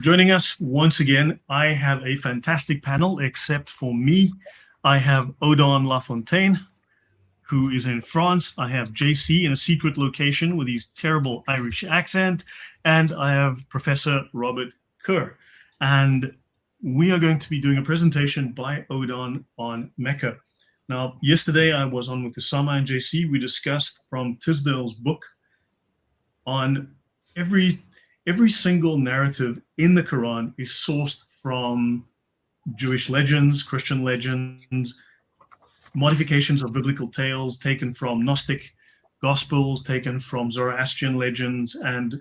Joining us once again, I have a fantastic panel, except for me. I have Odon Lafontaine, who is in France. I have JC in a secret location with his terrible Irish accent. And I have Professor Robert Kerr. And we are going to be doing a presentation by Odon on Mecca. Now, yesterday I was on with Osama and JC. We discussed from Tisdale's book on every single narrative in the Quran is sourced from Jewish legends, Christian legends, modifications of biblical tales taken from Gnostic Gospels, taken from Zoroastrian legends and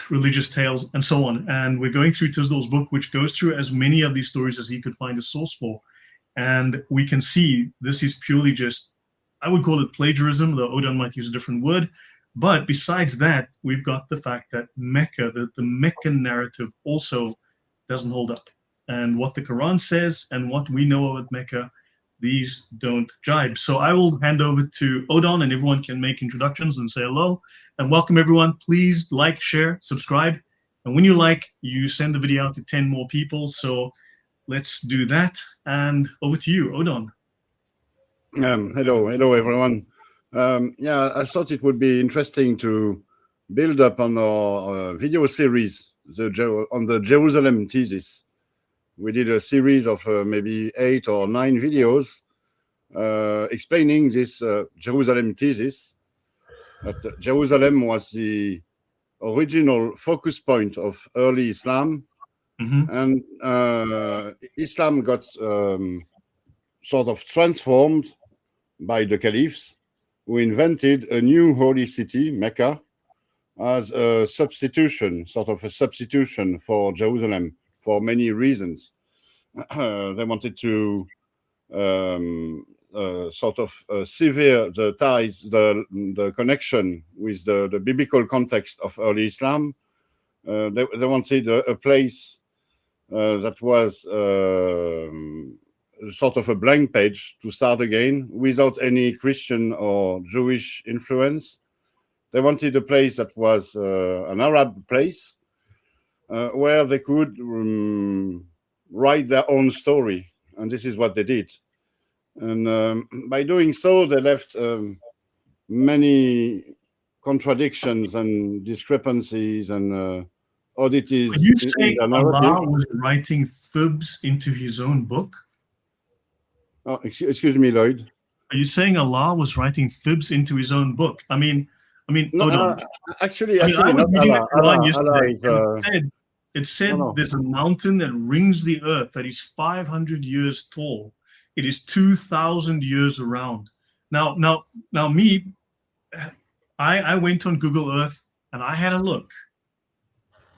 religious tales, and so on. And we're going through Tisdale's book, which goes through as many of these stories as he could find a source for. And we can see this is purely just, I would call it plagiarism, though Odon might use a different word. But besides that, we've got the fact that Mecca, the Meccan narrative also doesn't hold up. And what the Quran says and what we know about Mecca, these don't jibe. So I will hand over to Odon, and everyone can make introductions and say hello. And welcome everyone. Please like, share, subscribe. And when you like, you send the video out to 10 more people. So let's do that. And over to you, Odon. Hello everyone. Yeah, I thought it would be interesting to build up on our video series on the Jerusalem Thesis. We did a series of maybe 8 or 9 videos explaining this Jerusalem Thesis. That Jerusalem was the original focus point of early Islam, and Islam got sort of transformed by the caliphs, who invented a new holy city, Mecca, as a substitution, sort of a substitution for Jerusalem for many reasons. They wanted to sort of sever the ties, the connection with the biblical context of early Islam. They wanted a place that was sort of a blank page to start again without any Christian or Jewish influence. They wanted a place that was an Arab place where they could write their own story. And this is what they did. And by doing so, they left many contradictions and discrepancies and oddities. Are you saying Allah was writing fibs into his own book? Oh, excuse me, Lloyd. Are you saying Allah was writing fibs into his own book? No, actually, I not Allah. Allah it said No. There's a mountain that rings the earth that is 500 years tall. It is 2,000 years around. Now, me, I went on Google Earth and I had a look,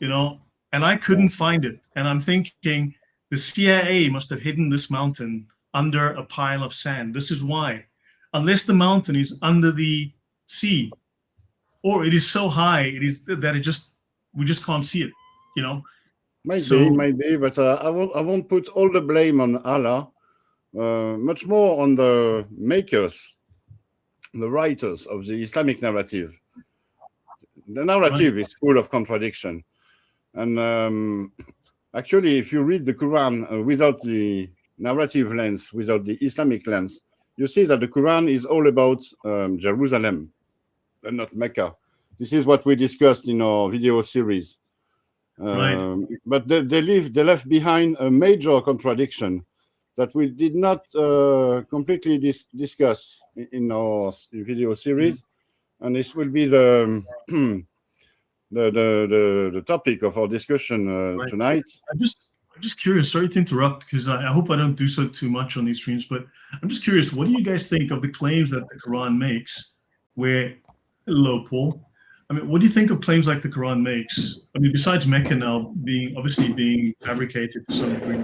and I couldn't find it. And I'm thinking the CIA must have hidden this mountain under a pile of sand. This is why. Unless the mountain is under the sea, or it is so high that we just can't see it, Maybe, but I won't put all the blame on Allah. Much more on the makers, the writers of the Islamic narrative. The narrative is full of contradiction. And actually, if you read the Quran without the narrative lens, without the Islamic lens, you see that the Quran is all about Jerusalem and not Mecca. This is what we discussed in our video series. But they left behind a major contradiction that we did not completely discuss in our video series, and this will be the topic of our discussion tonight. I'm just curious, sorry to interrupt, because I hope I don't do so too much on these streams, but I'm just curious, what do you guys think of the claims that the Quran makes hello, Paul. What do you think of claims like the Quran makes? Besides Mecca now being fabricated to some degree,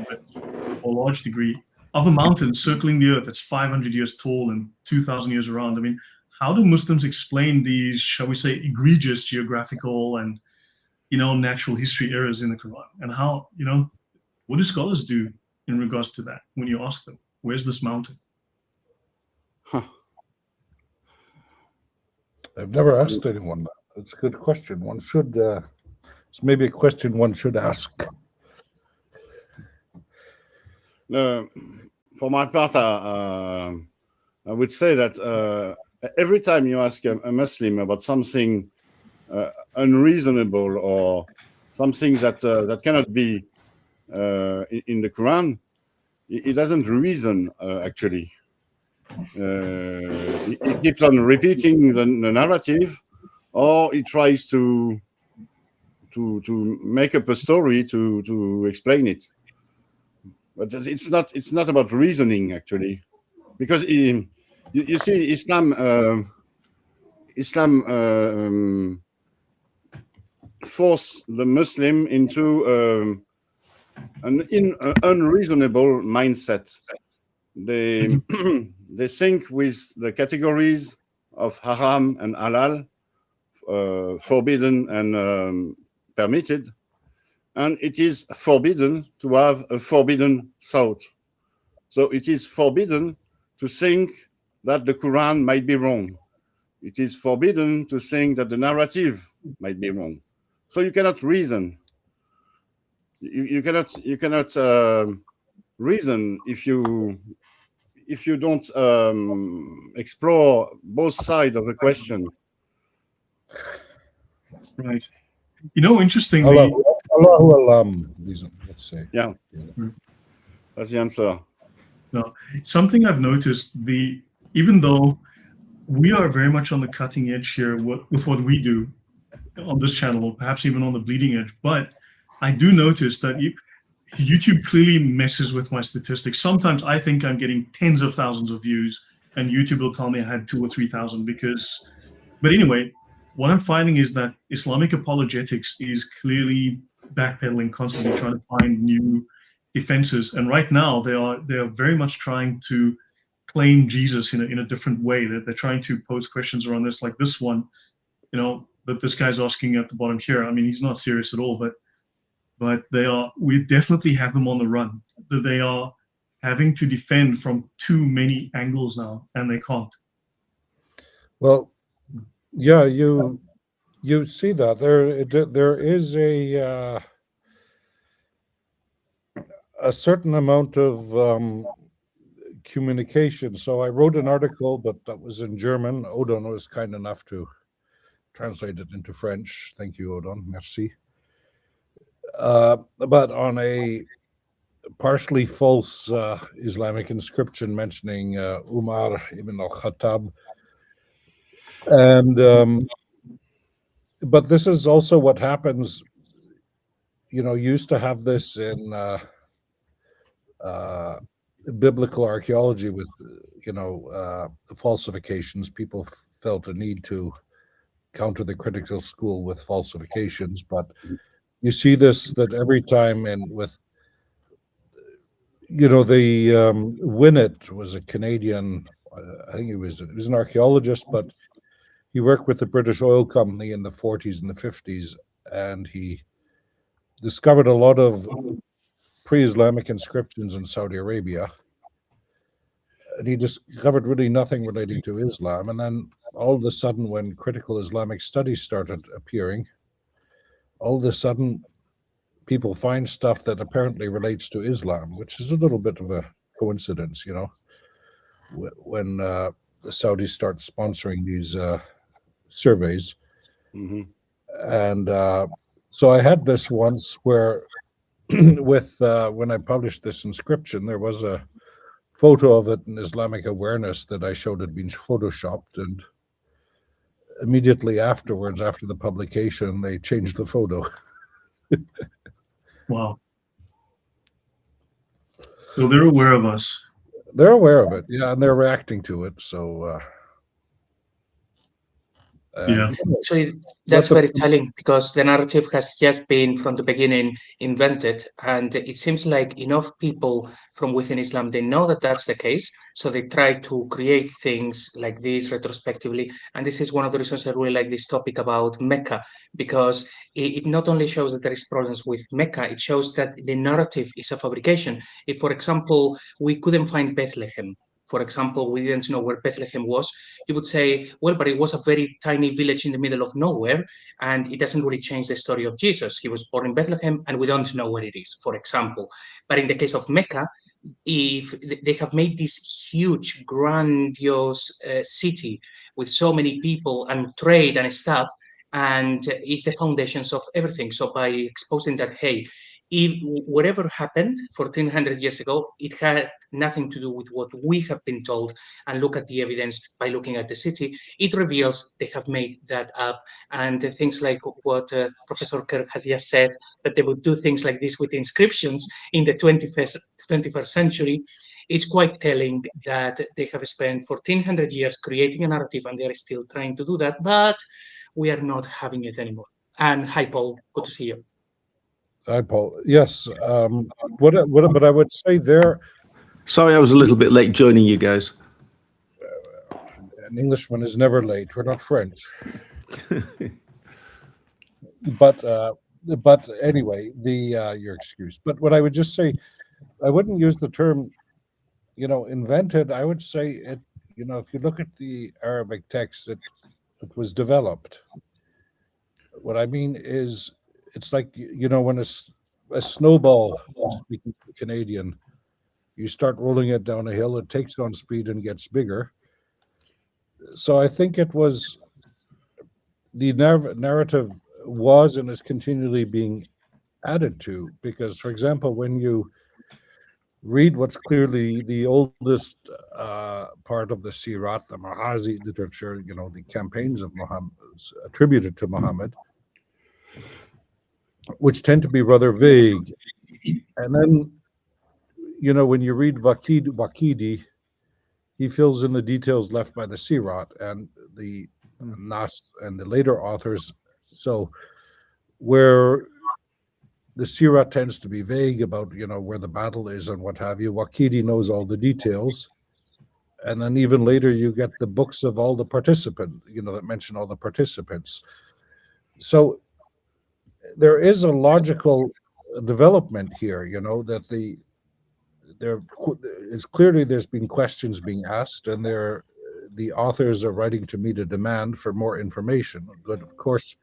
or a large degree, of a mountain circling the earth that's 500 years tall and 2,000 years around. How do Muslims explain these, shall we say, egregious geographical and, natural history errors in the Quran? And how, what do scholars do in regards to that when you ask them, where's this mountain? I've never asked anyone that. It's a good question. One should It's maybe a question one should ask. For my part, I would say that every time you ask a Muslim about something unreasonable or something that cannot be in the Quran, he doesn't reason actually. He keeps on repeating the narrative, or he tries to make up a story to explain it. But it's not about reasoning actually, because you see Islam force the Muslim into an unreasonable mindset. They they think with the categories of haram and halal, forbidden and permitted, and it is forbidden to have a forbidden thought. So it is forbidden to think that the Quran might be wrong. It is forbidden to think that the narrative might be wrong. So you cannot reason. You cannot reason if you don't explore both sides of the question. Right. You know, interestingly, Allahu alam, let's say. Yeah, that's the answer. no, something I've noticed, even though we are very much on the cutting edge here with what we do on this channel, perhaps even on the bleeding edge, but I do notice that YouTube clearly messes with my statistics. Sometimes I think I'm getting tens of thousands of views, and YouTube will tell me I had 2,000 or 3,000 because. But anyway, what I'm finding is that Islamic apologetics is clearly backpedaling, constantly trying to find new defenses. And right now, they are very much trying to claim Jesus in a different way. They're trying to pose questions around this, like this one, that this guy's asking at the bottom here. I mean, he's not serious at all, but we definitely have them on the run. They are having to defend from too many angles now, and they can't. Well, yeah, you see that there is a certain amount of communication. So I wrote an article, but that was in German. Odon was kind enough to translate it into French. Thank you, Odon. Merci. But on a partially false Islamic inscription mentioning Umar ibn al-Khattab. And but this is also what happens, used to have this in biblical archaeology with, falsifications. People felt a need to counter the critical school with falsifications, but you see this that every time, and with, the Winnett was a Canadian, I think he was an archaeologist, but he worked with the British Oil Company in the 40s and the 50s, and he discovered a lot of pre-Islamic inscriptions in Saudi Arabia. And he discovered really nothing relating to Islam. And then all of a sudden, when critical Islamic studies started appearing, all of a sudden, people find stuff that apparently relates to Islam, which is a little bit of a coincidence, when the Saudis start sponsoring these surveys. Mm-hmm. And so I had this once where when I published this inscription, there was a photo of it in Islamic Awareness that I showed had been photoshopped, and immediately afterwards, after the publication, they changed the photo. Wow. So they're aware of us. They're aware of it, yeah, and they're reacting to it. So yeah. Actually, that's very telling, because the narrative has just been from the beginning invented, and it seems like enough people from within Islam, they know that that's the case, so they try to create things like this retrospectively. And this is one of the reasons I really like this topic about Mecca, because it not only shows that there is problems with Mecca, it shows that the narrative is a fabrication. If, for example, we couldn't find Bethlehem, for example, we didn't know where Bethlehem was, you would say, well, but it was a very tiny village in the middle of nowhere, and it doesn't really change the story of Jesus. He was born in Bethlehem, and we don't know where it is, for example. But in the case of Mecca, if they have made this huge, grandiose city with so many people and trade and stuff, and it's the foundations of everything. So by exposing that, hey, if whatever happened 1400 years ago, it had nothing to do with what we have been told, and look at the evidence by looking at the city, it reveals they have made that up. And things like what Professor Kerr has just said, that they would do things like this with inscriptions in the 21st century, is quite telling that they have spent 1400 years creating a narrative, and they are still trying to do that, but we are not having it anymore. And hi, Paul, good to see you. Hi, Paul. Yes. But I would say there. Sorry, I was a little bit late joining you guys. An Englishman is never late. We're not French. But anyway, your excuse. But what I would just say, I wouldn't use the term, invented. I would say it. If you look at the Arabic text, it was developed. What I mean is, it's like, when a snowball, speaking Canadian, you start rolling it down a hill, it takes on speed and gets bigger. So I think it was the narrative was and is continually being added to, because, for example, when you read what's clearly the oldest part of the Sirat, the Maghazi literature, the campaigns of Muhammad attributed to Muhammad, which tend to be rather vague. And then, when you read Waqidi, he fills in the details left by the Sirat and the Nas and the later authors. So where the Sirat tends to be vague about, where the battle is and what have you, Waqidi knows all the details. And then even later you get the books of all the participants, that mention all the participants. So there is a logical development here, that it's clearly there's been questions being asked, and the authors are writing to meet a demand for more information. But of course,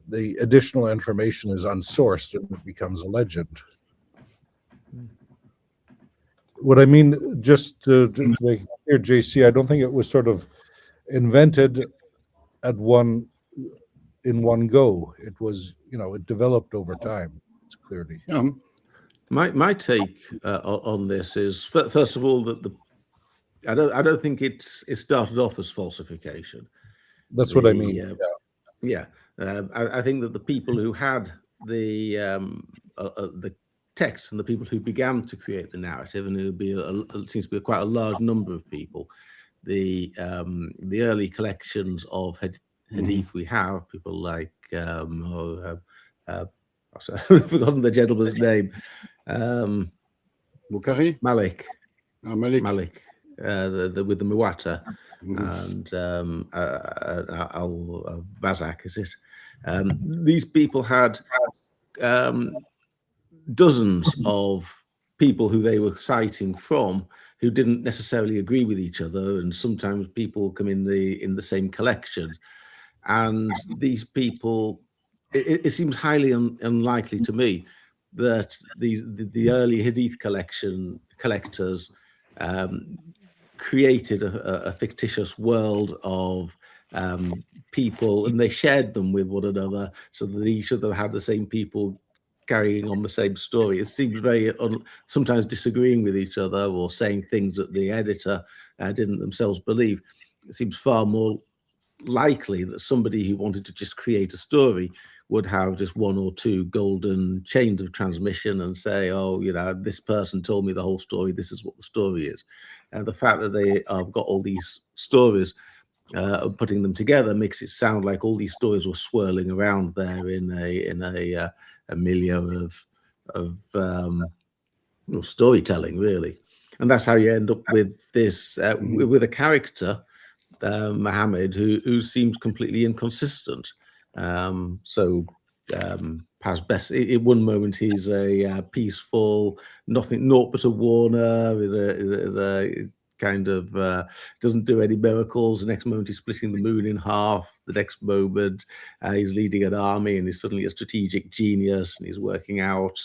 the additional information is unsourced and it becomes a legend. What I mean, just to make it clear, JC, I don't think it was sort of invented in one go. It was, it developed over time. It's clearly. My take on this is, first of all, that I don't think it started off as falsification. That's what I mean. I think that the people who had the text and the people who began to create the narrative, and it seems to be quite a large number of people, the early collections of hadith we have, people like I've forgotten the gentleman's name. Bukhari? Malik. Malik. With the Muwatta and Al-Bazak, is it? These people had dozens of people who they were citing from who didn't necessarily agree with each other, and sometimes people come in the same collection. And these people, it seems highly unlikely to me that the early hadith collectors created a fictitious world of people, and they shared them with one another so that each of them had the same people carrying on the same story. It seems very sometimes disagreeing with each other or saying things that the editor didn't themselves believe. It seems far more likely that somebody who wanted to just create a story would have just one or two golden chains of transmission and say, oh, this person told me the whole story, this is what the story is. And the fact that they have got all these stories, putting them together makes it sound like all these stories were swirling around there in a milieu of storytelling, really. And that's how you end up with this, with a character, Muhammad, who seems completely inconsistent. Past best, in one moment he's a peaceful, naught but a warner, is a kind of doesn't do any miracles. The next moment he's splitting the moon in half. The next moment he's leading an army and he's suddenly a strategic genius and he's working out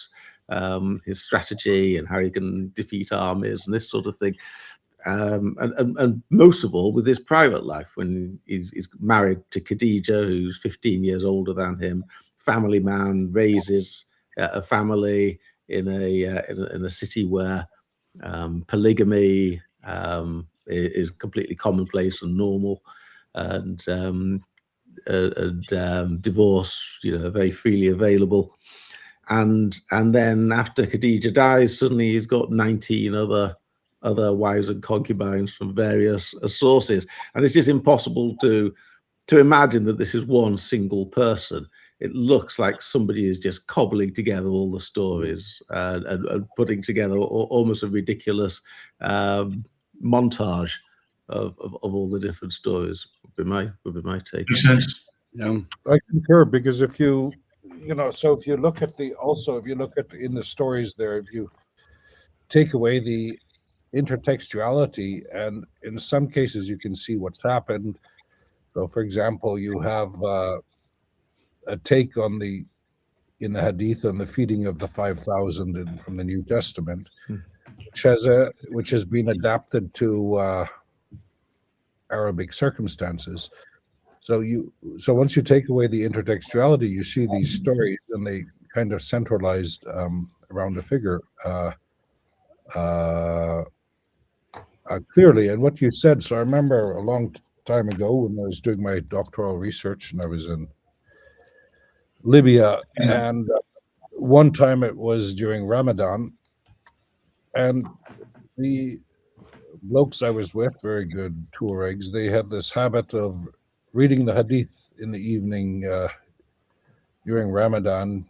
his strategy and how he can defeat armies and this sort of thing. And most of all with his private life, when he's married to Khadija, who's 15 years older than him, family man, raises a family in a city where polygamy is completely commonplace and normal, and divorce, very freely available. And then after Khadija dies, suddenly he's got 19 other wives and concubines from various sources, and it's just impossible to imagine that this is one single person. It looks like somebody is just cobbling together all the stories and putting together almost a ridiculous montage of all the different stories. Would be my take. Makes sense. Yeah. I concur, because if you look at in the stories there, if you take away the intertextuality, and in some cases you can see what's happened. So, for example, you have a take in the Hadith on the feeding of the 5,000 from the New Testament, which has been adapted to Arabic circumstances. So once you take away the intertextuality, you see these stories and they kind of centralized around a figure clearly. And what you said, so I remember a long time ago when I was doing my doctoral research and I was in Libya, and one time it was during Ramadan, and the blokes I was with, very good Tuaregs, they had this habit of reading the Hadith in the evening during Ramadan,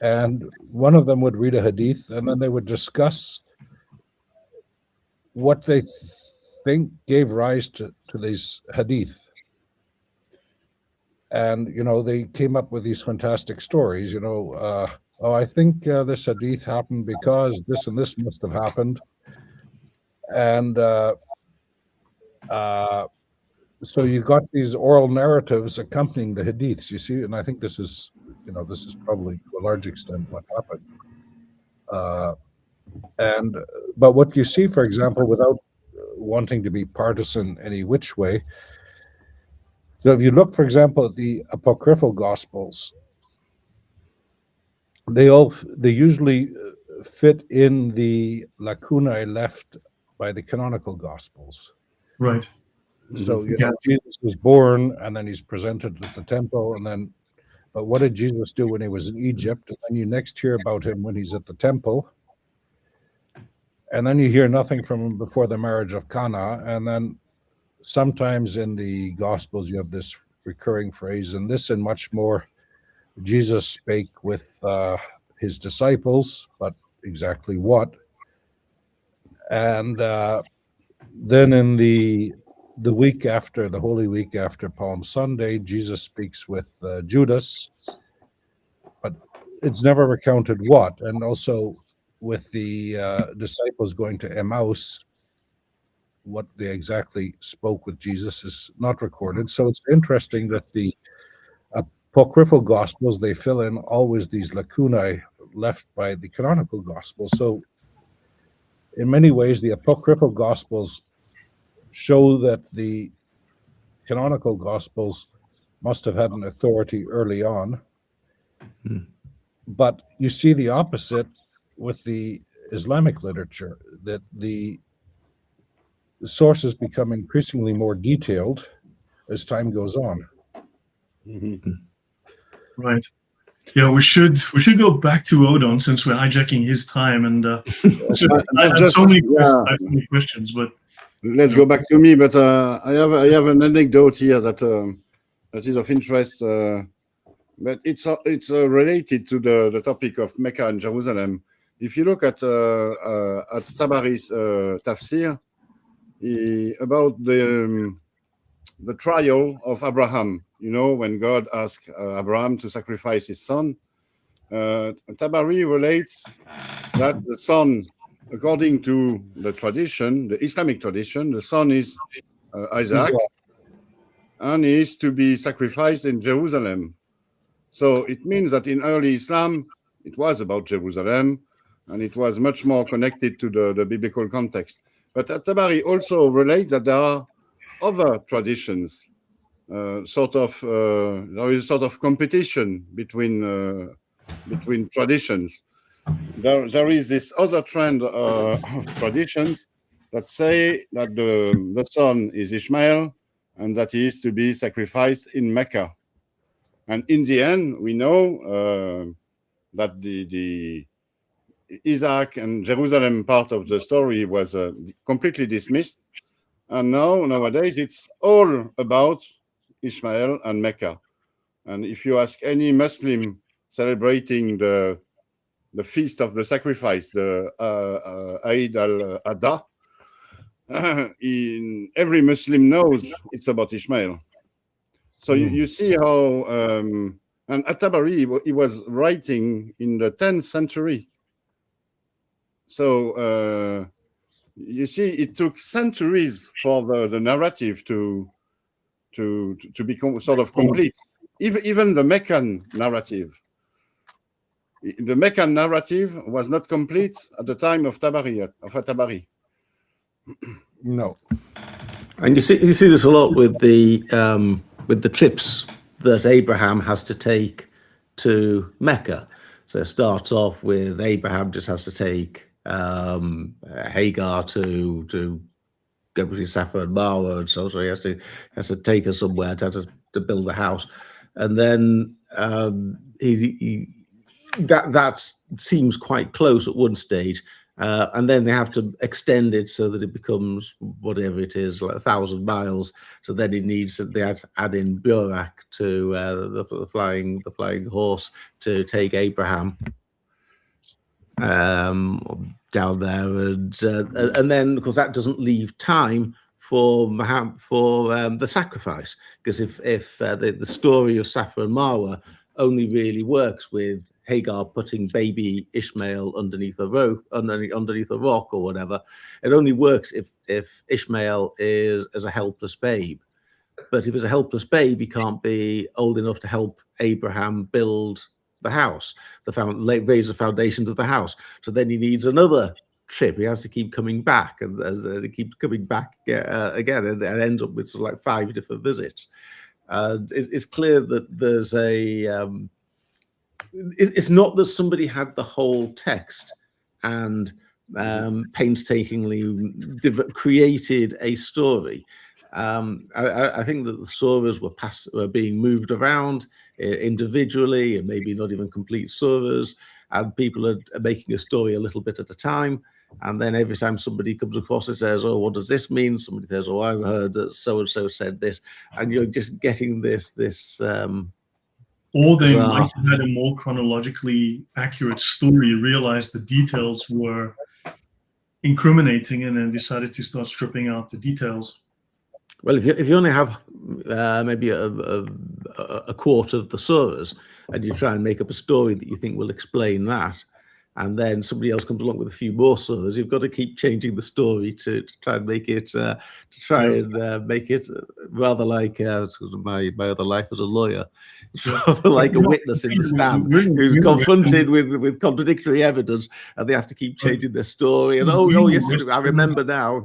and one of them would read a Hadith and then they would discuss what they think gave rise to these Hadith. And, they came up with these fantastic stories, I think this Hadith happened because this and this must have happened. And so you've got these oral narratives accompanying the Hadiths, you see, and I think this is probably to a large extent what happened. But what you see, for example, without wanting to be partisan any which way, so if you look, for example, at the apocryphal Gospels, they usually fit in the lacunae left by the canonical Gospels. Right. So Jesus was born, and then he's presented at the temple, but what did Jesus do when he was in Egypt? And then you next hear about him when he's at the temple, and then you hear nothing from him before the marriage of Cana, and then sometimes in the Gospels you have this recurring phrase, and this and much more Jesus spake with his disciples, but exactly what? And then in the week after, the Holy Week after Palm Sunday, Jesus speaks with Judas, but it's never recounted what. And also with the disciples going to Emmaus, what they exactly spoke with Jesus is not recorded. So it's interesting that the apocryphal Gospels, they fill in always these lacunae left by the canonical Gospels. So in many ways, the apocryphal Gospels show that the canonical Gospels must have had an authority early on. But you see the opposite with the Islamic literature, that the sources become increasingly more detailed as time goes on. Right. Yeah, we should go back to Odon since we're hijacking his time, and I have so many questions, but let's go back to me. But I have an anecdote here that is of interest, but it's related to the topic of Mecca and Jerusalem. If you look at Tabari's tafsir about the trial of Abraham, when God asked Abraham to sacrifice his son, Tabari relates that the son according to the tradition, the Islamic tradition, the son is Isaac, and he is to be sacrificed in Jerusalem. So it means that in early Islam, it was about Jerusalem, and it was much more connected to the biblical context. But At-Tabari also relates that there are other traditions, there is sort of competition between traditions. There is this other trend of traditions that say that the son is Ishmael and that he is to be sacrificed in Mecca. And in the end, we know that the Isaac and Jerusalem part of the story was completely dismissed. And nowadays, it's all about Ishmael and Mecca. And if you ask any Muslim celebrating the feast of the sacrifice, the Eid al-Adha, every Muslim knows it's about Ishmael. So you see how, and At-Tabari, he was writing in the 10th century. So you see, it took centuries for the narrative to become sort of complete. Even the Meccan narrative. The Meccan narrative was not complete at the time of At-Tabari. No. And you see this a lot with the trips that Abraham has to take to Mecca. So it starts off with Abraham just has to take Hagar to go between Safa and Marwa, and so he has to take her somewhere to build a house, and then that seems quite close at one stage, and then they have to extend it so that it becomes whatever it is, like 1,000 miles. So then they add in Burak to the flying horse to take Abraham down there, and then of course that doesn't leave time for the sacrifice, because if the story of Safa and Marwa only really works with Hagar putting baby Ishmael underneath a rock or whatever, it only works if Ishmael is as a helpless babe. But if it's a helpless babe, he can't be old enough to help Abraham build the house, raise the foundations of the house. So then he needs another trip. He has to keep coming back, and he keeps coming back again, and ends up with sort of like 5 different visits. It's clear that there's it's not that somebody had the whole text and painstakingly created a story. I think that the surahs were being moved around individually, and maybe not even complete surahs, and people are making a story a little bit at a time. And then every time somebody comes across it, says, "Oh, what does this mean?" Somebody says, "Oh, I heard that so and so said this," and you're just getting this. Or they might have had a more chronologically accurate story, realized the details were incriminating, and then decided to start stripping out the details. Well, if you only have maybe a quarter of the surahs, and you try and make up a story that you think will explain that, and then somebody else comes along with a few more surahs, you've got to keep changing the story to try and make it make it rather like my other life as a lawyer, like a witness in the stand who's confronted with contradictory evidence, and they have to keep changing their story. And oh yes, I remember now.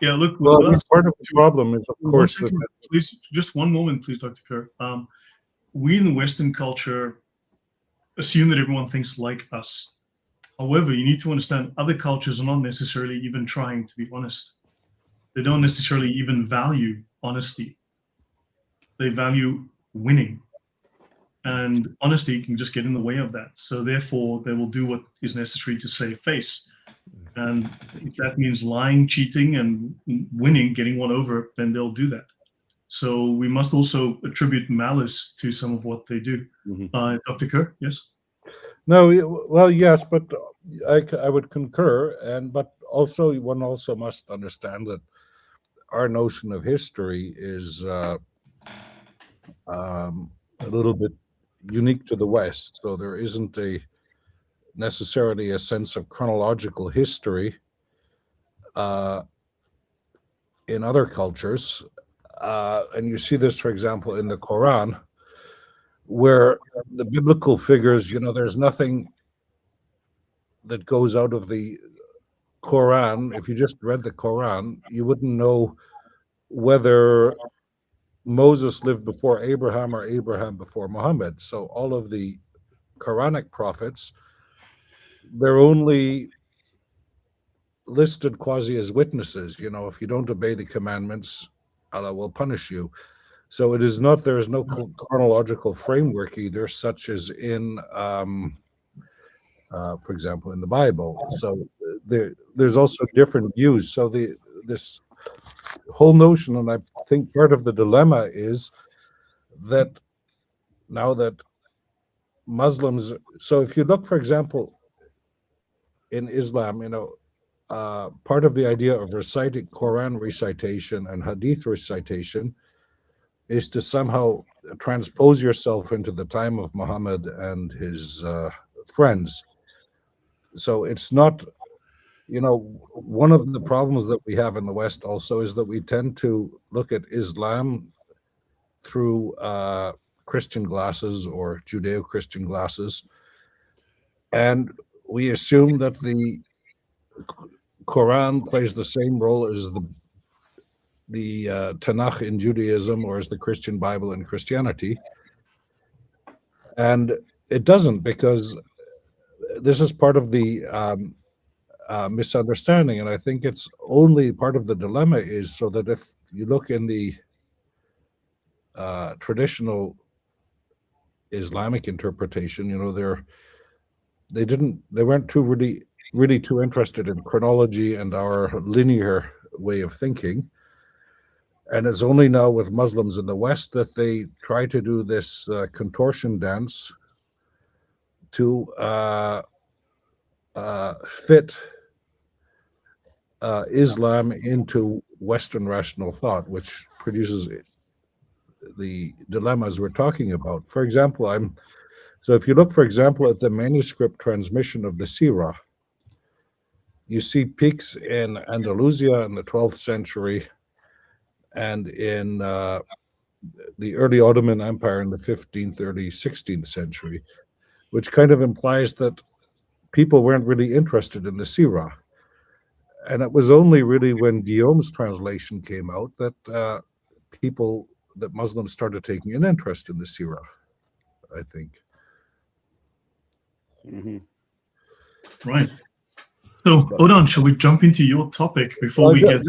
Yeah, look. Well, part of the problem is, of course, please, just one moment, please, Dr. Kerr. We in the Western culture assume that everyone thinks like us. However, you need to understand other cultures are not necessarily even trying to be honest. They don't necessarily even value honesty. They value winning. And honesty can just get in the way of that. So therefore, they will do what is necessary to save face. And if that means lying, cheating, and winning, getting one over, then they'll do that. So we must also attribute malice to some of what they do. Dr. Kerr, yes? No, well, yes, but I would concur, but also one also must understand that our notion of history is a little bit unique to the West. So there isn't necessarily a sense of chronological history in other cultures. And you see this, for example, in the Quran, where the biblical figures, there's nothing that goes out of the Quran. If you just read the Quran, you wouldn't know whether Moses lived before Abraham or Abraham before Muhammad. So all of the Quranic prophets, they're only listed quasi as witnesses. If you don't obey the commandments, Allah will punish you. So there is no chronological framework either, such as in, for example, in the Bible. So there's also different views. So this whole notion, and I think part of the dilemma is that now that Muslims, so if you look, for example, in Islam, part of the idea of reciting Quran recitation and Hadith recitation is to somehow transpose yourself into the time of Muhammad and his friends. So it's not, one of the problems that we have in the West also is that we tend to look at Islam through Christian glasses or Judeo-Christian glasses, and we assume that the Quran plays the same role as the Tanakh in Judaism or as the Christian Bible in Christianity. And it doesn't, because this is part of the misunderstanding. And I think it's only part of the dilemma is so that if you look in the traditional Islamic interpretation, they weren't really too interested in chronology and our linear way of thinking. And it's only now with Muslims in the West that they try to do this contortion dance to fit Islam into Western rational thought, which produces the dilemmas we're talking about. For example, so if you look, for example, at the manuscript transmission of the Sirah, you see peaks in Andalusia in the 12th century and in the early Ottoman Empire in the 15th, early 16th century, which kind of implies that people weren't really interested in the Sirah. And it was only really when Guillaume's translation came out that Muslims started taking an interest in the Sirah, I think. Mm-hmm. Right. So, Odon, shall we jump into your topic before we get...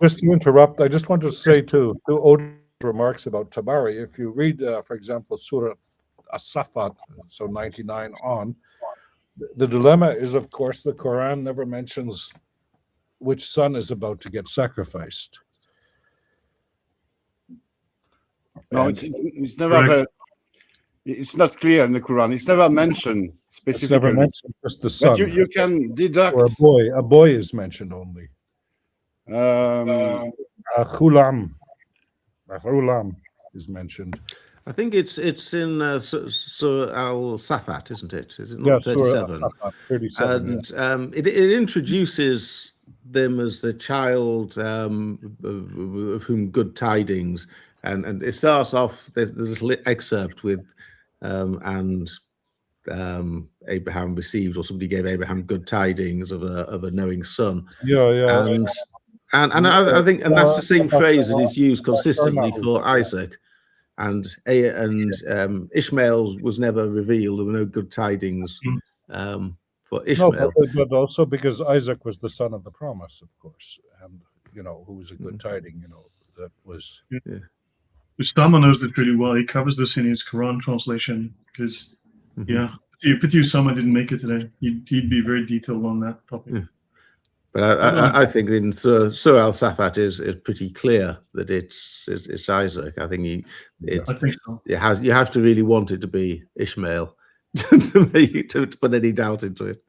Just to interrupt, I just want to say to Odon's remarks about Tabari, if you read, for example, Surah As-Safat, so 99 on, the dilemma is, of course, the Quran never mentions which son is about to get sacrificed. No, it's never. It's not clear in the Quran. It's never mentioned specifically. It's never mentioned, just the son. But you can deduct. Or a boy. A boy is mentioned only. Ghulam is mentioned. I think it's in Surah Al-Safat, isn't it? Is it not 37? 37? And it introduces them as the child of whom good tidings, and it starts off. There's a little excerpt with and Abraham received, or somebody gave Abraham good tidings of a knowing son. And I think that's the same phrase that is used consistently for Isaac. And Ishmael was never revealed. There were no good tidings for Ishmael. No, but also because Isaac was the son of the promise, of course, and who was a good tiding. That was. Yeah. Ustama knows that really well. He covers this in his Quran translation because, pity Usama didn't make it today. He'd be very detailed on that topic. Yeah. But I think in Surah Al-Safat is pretty clear that it's Isaac. I think I think so. You have to really want it to be Ishmael to put any doubt into it.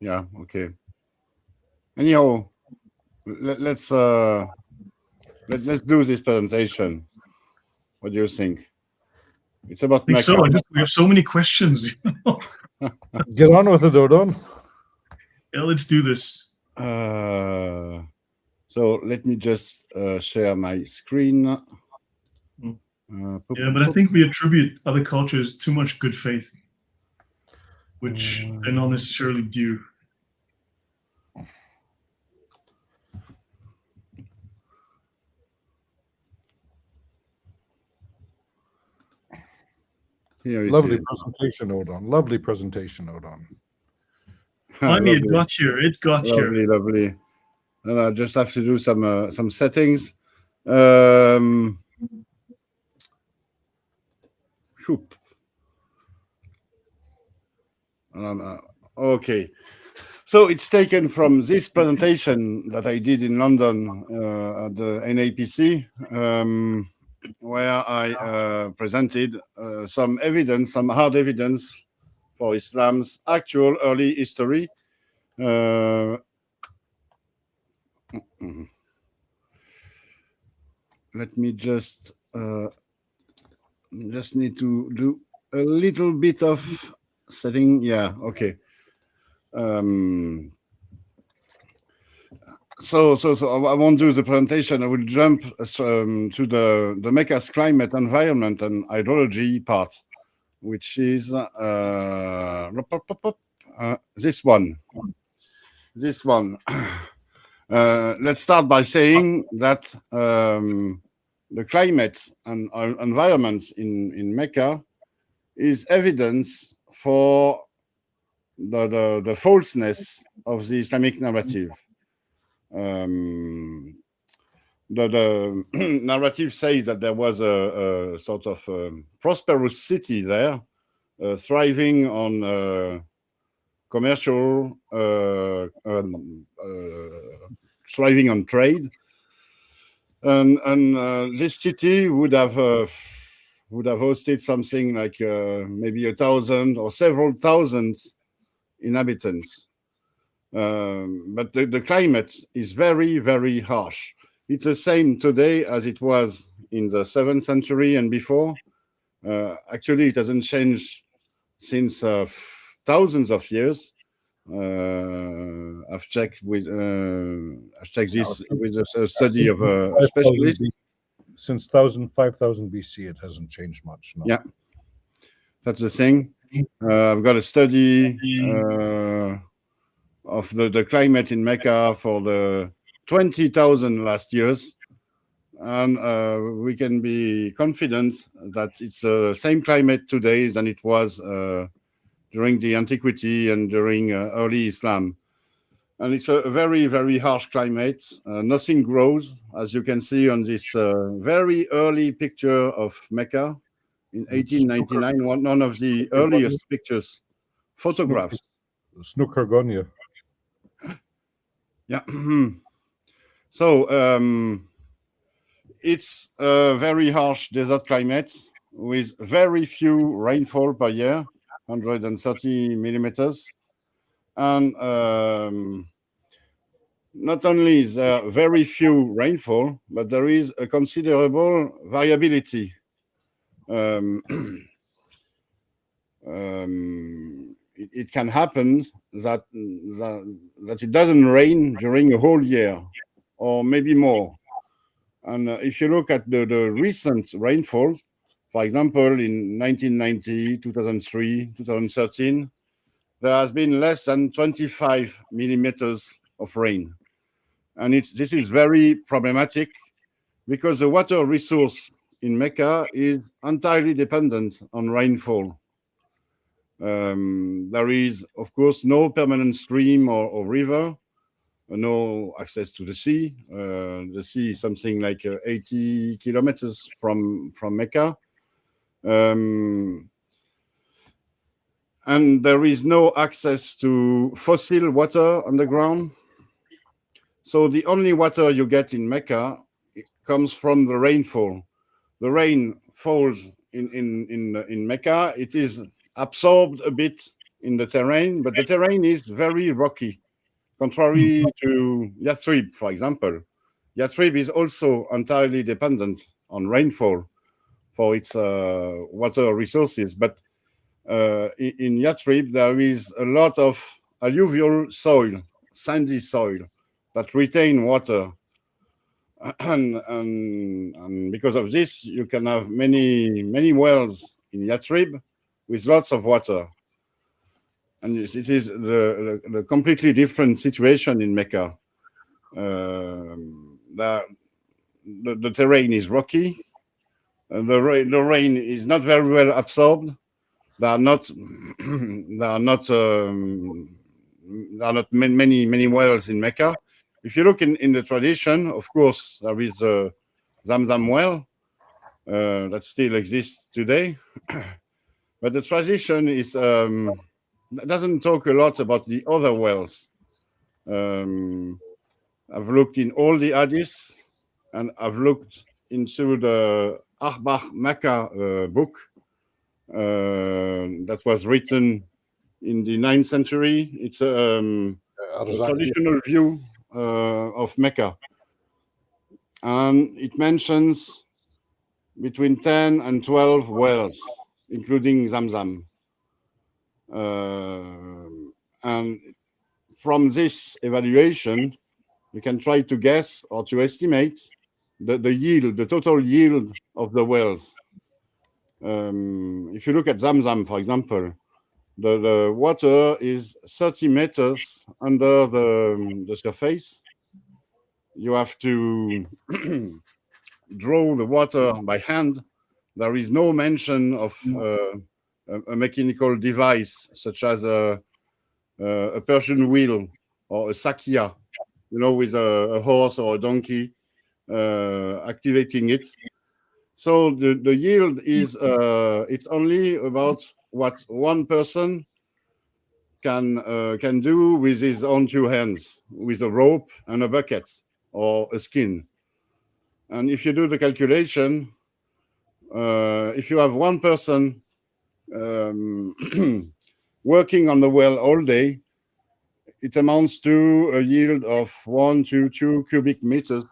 Yeah. Okay. Anyhow, let's do this presentation. What do you think? It's about I think Mecca. so. We have so many questions. Get on with it, Odon. Yeah, let's do this. So let me just share my screen. Yeah, but I think we attribute other cultures too much good faith, which they're not necessarily due. Here Lovely presentation, Odon. Lovely presentation, Odon. Finally, it got here. It got here. Lovely. And I just have to do some settings. Okay. So it's taken from this presentation that I did in London at the NAPC, where I presented some evidence, some hard evidence for Islam's actual early history. Let me just need to do a little bit of setting. Yeah, okay. So I won't do the presentation. I will jump to the Mecca's climate, environment, and hydrology part, which is this one. This one. Let's start by saying that the climate and environment in Mecca is evidence for the falseness of the Islamic narrative. The narrative says that there was a sort of prosperous city there, thriving on commercial, thriving on trade, and this city would have hosted something like maybe 1,000 or several thousand inhabitants. But the climate is very, very harsh. It's the same today as it was in the 7th century and before. Actually, it hasn't changed since thousands of years. I've checked this with a study of a specialist. Since 5,000 BC, it hasn't changed much. No. Yeah, that's the thing. I've got a study of the climate in Mecca for the 20,000 last years, and we can be confident that it's the same climate today than it was during the antiquity and during early Islam. And it's a very, very harsh climate. Nothing grows, as you can see on this very early picture of Mecca in 1899, one of the earliest pictures, photographs. Snookergonia. Yeah. So it's a very harsh desert climate with very few rainfall per year, 130 millimeters. And not only is there very few rainfall, but there is a considerable variability. It can happen that it doesn't rain during a whole year, or maybe more. And if you look at the recent rainfall, for example, in 1990, 2003, 2013, there has been less than 25 millimeters of rain. And this is very problematic because the water resource in Mecca is entirely dependent on rainfall. There is, of course, no permanent stream or river, no access to the sea. The sea is something like 80 kilometers from Mecca. And there is no access to fossil water underground. So the only water you get in Mecca comes from the rainfall. The rain falls in Mecca. It is absorbed a bit in the terrain, but the terrain is very rocky, contrary to Yathrib, for example. Yathrib is also entirely dependent on rainfall for its water resources. But in Yathrib, there is a lot of alluvial soil, sandy soil, that retain water. And because of this, you can have many wells in Yathrib with lots of water. And this is the completely different situation in Mecca. The terrain is rocky. The rain is not very well absorbed. There are not many wells in Mecca. If you look in the tradition, of course, there is the Zamzam well that still exists today. But the tradition is doesn't talk a lot about the other wells. I've looked in all the hadiths, and I've looked into the Akhbar Mecca book that was written in the 9th century. It's a traditional view of Mecca. And it mentions between 10 and 12 wells, including Zamzam. And from this evaluation, you can try to guess or to estimate the yield, the total yield of the wells. If you look at Zamzam, for example, the water is 30 meters under the surface. You have to draw the water by hand. There is no mention of a mechanical device such as a Persian wheel or a sakia, with a horse or a donkey activating it. So the yield is it's only about what one person can do with his own two hands, with a rope and a bucket or a skin. And if you do the calculation, if you have one person working on the well all day, it amounts to a yield of 1 to 2 cubic meters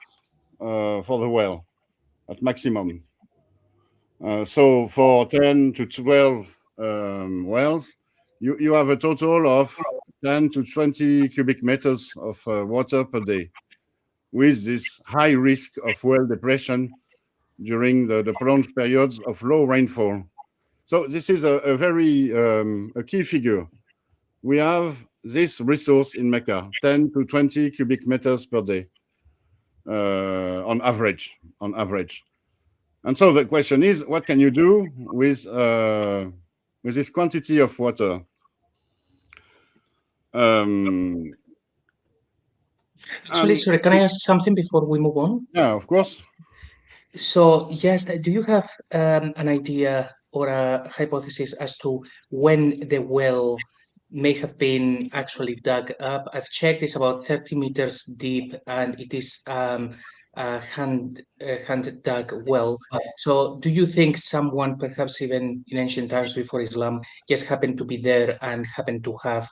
for the well at maximum. So for 10 to 12 wells, you have a total of 10 to 20 cubic meters of water per day, with this high risk of well depression during the prolonged periods of low rainfall. So this is a very a key figure. We have this resource in Mecca, 10 to 20 cubic meters per day on average. And so the question is, what can you do with this quantity of water? Actually, sorry, can I ask something before we move on? Yeah, of course. So, yes, do you have an idea or a hypothesis as to when the well may have been actually dug up? I've checked; it's about 30 meters deep, and it is a hand dug well. So, do you think someone, perhaps even in ancient times before Islam, just happened to be there and happened to have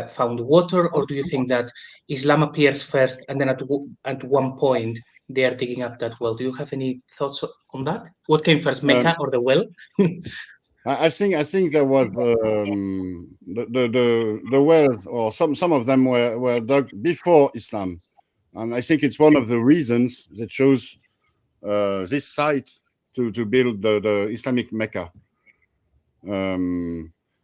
found water, or do you think that Islam appears first, and then at one point they are digging up that well? Do you have any thoughts on that? What came first, Mecca or the well? I think there was the wells, or some of them were dug before Islam, and I think it's one of the reasons that chose this site to build the Islamic Mecca.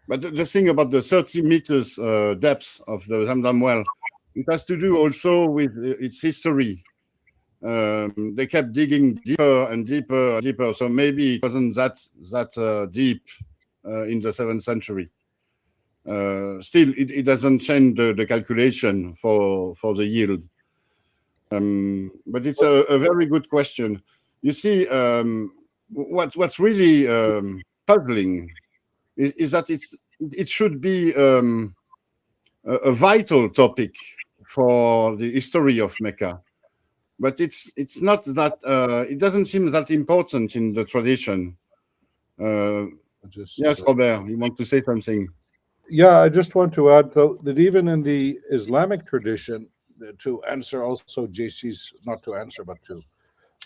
But the thing about the 30 meters depth of the Zamzam well, it has to do also with its history. They kept digging deeper and deeper and deeper, so maybe it wasn't that deep in the 7th century. Still, it doesn't change the calculation for the yield. But it's a very good question. You see, what's really puzzling is that it should be a vital topic for the history of Mecca. But it's not that it doesn't seem that important in the tradition. Yes, Robert, you want to say something? Yeah, I just want to add, though, that even in the Islamic tradition, to answer also JC's, not to answer, but to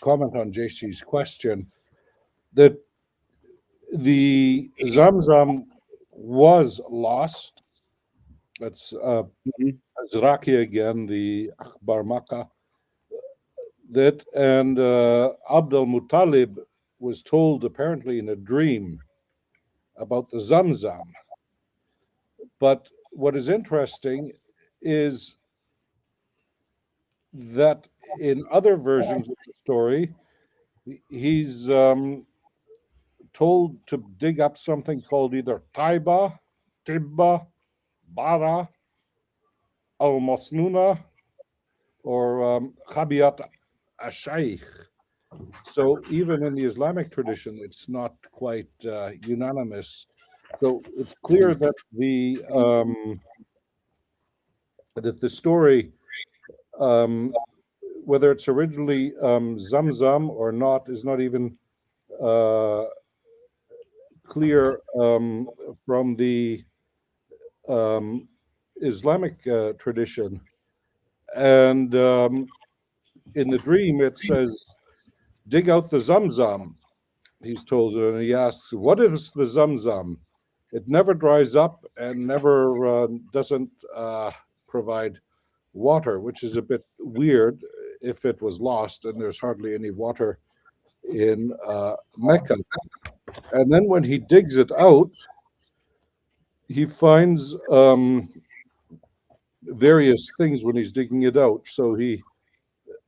comment on JC's question, that the Zamzam was lost. That's Azraqi again, the Akhbar Makkah. And Abd al-Muttalib was told apparently in a dream about the Zamzam. But what is interesting is that in other versions of the story, he's told to dig up something called either Taiba, Tibba, Bara, al-Masnuna, or Khabiyat Ashaykh. So even in the Islamic tradition, it's not quite unanimous. So it's clear that the story, whether it's originally Zamzam or not, is not even clear from the Islamic tradition. And in the dream, it says, dig out the Zamzam, he's told, and he asks, what is the Zamzam? It never dries up and never doesn't provide water, which is a bit weird if it was lost and there's hardly any water in Mecca. And then when he digs it out, he finds various things when he's digging it out. So he,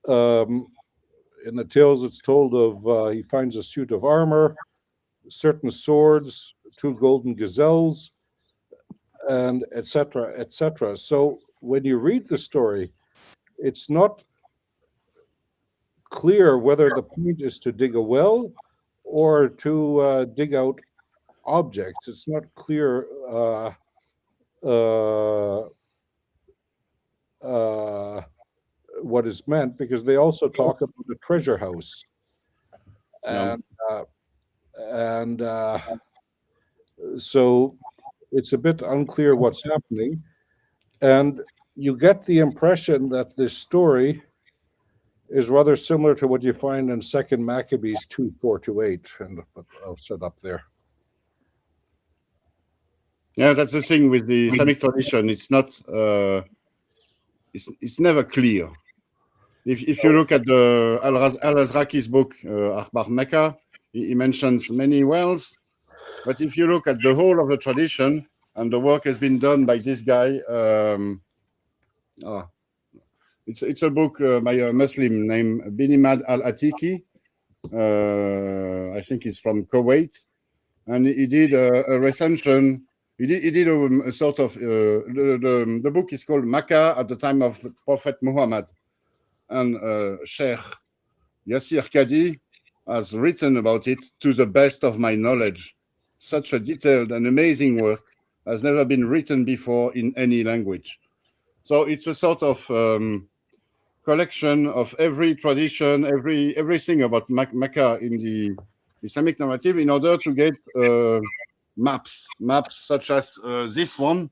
in the tales it's told of, he finds a suit of armor, certain swords, 2 golden gazelles, and etc., etc. So when you read the story, it's not clear whether the point is to dig a well or to dig out objects. It's not clear what is meant, because they also talk about the treasure house, and so it's a bit unclear what's happening, and you get the impression that this story is rather similar to what you find in 2 Maccabees 2:4-8, and I'll set up there. Yeah, that's the thing with the Islamic tradition. It's not. It's never clear. If you look at the Al-Azraqi's book, Akhbar Mecca, he mentions many wells. But if you look at the whole of the tradition, and the work has been done by this guy, it's a book by a Muslim named Binimad al-Atiki. I think he's from Kuwait. And he did a recension. He did a sort of, the book is called Mecca at the time of the Prophet Muhammad. And Sheikh Yassir Kadi has written about it to the best of my knowledge. Such a detailed and amazing work has never been written before in any language. So it's a sort of collection of every tradition, everything about Mecca in the Islamic narrative, in order to get maps such as this one.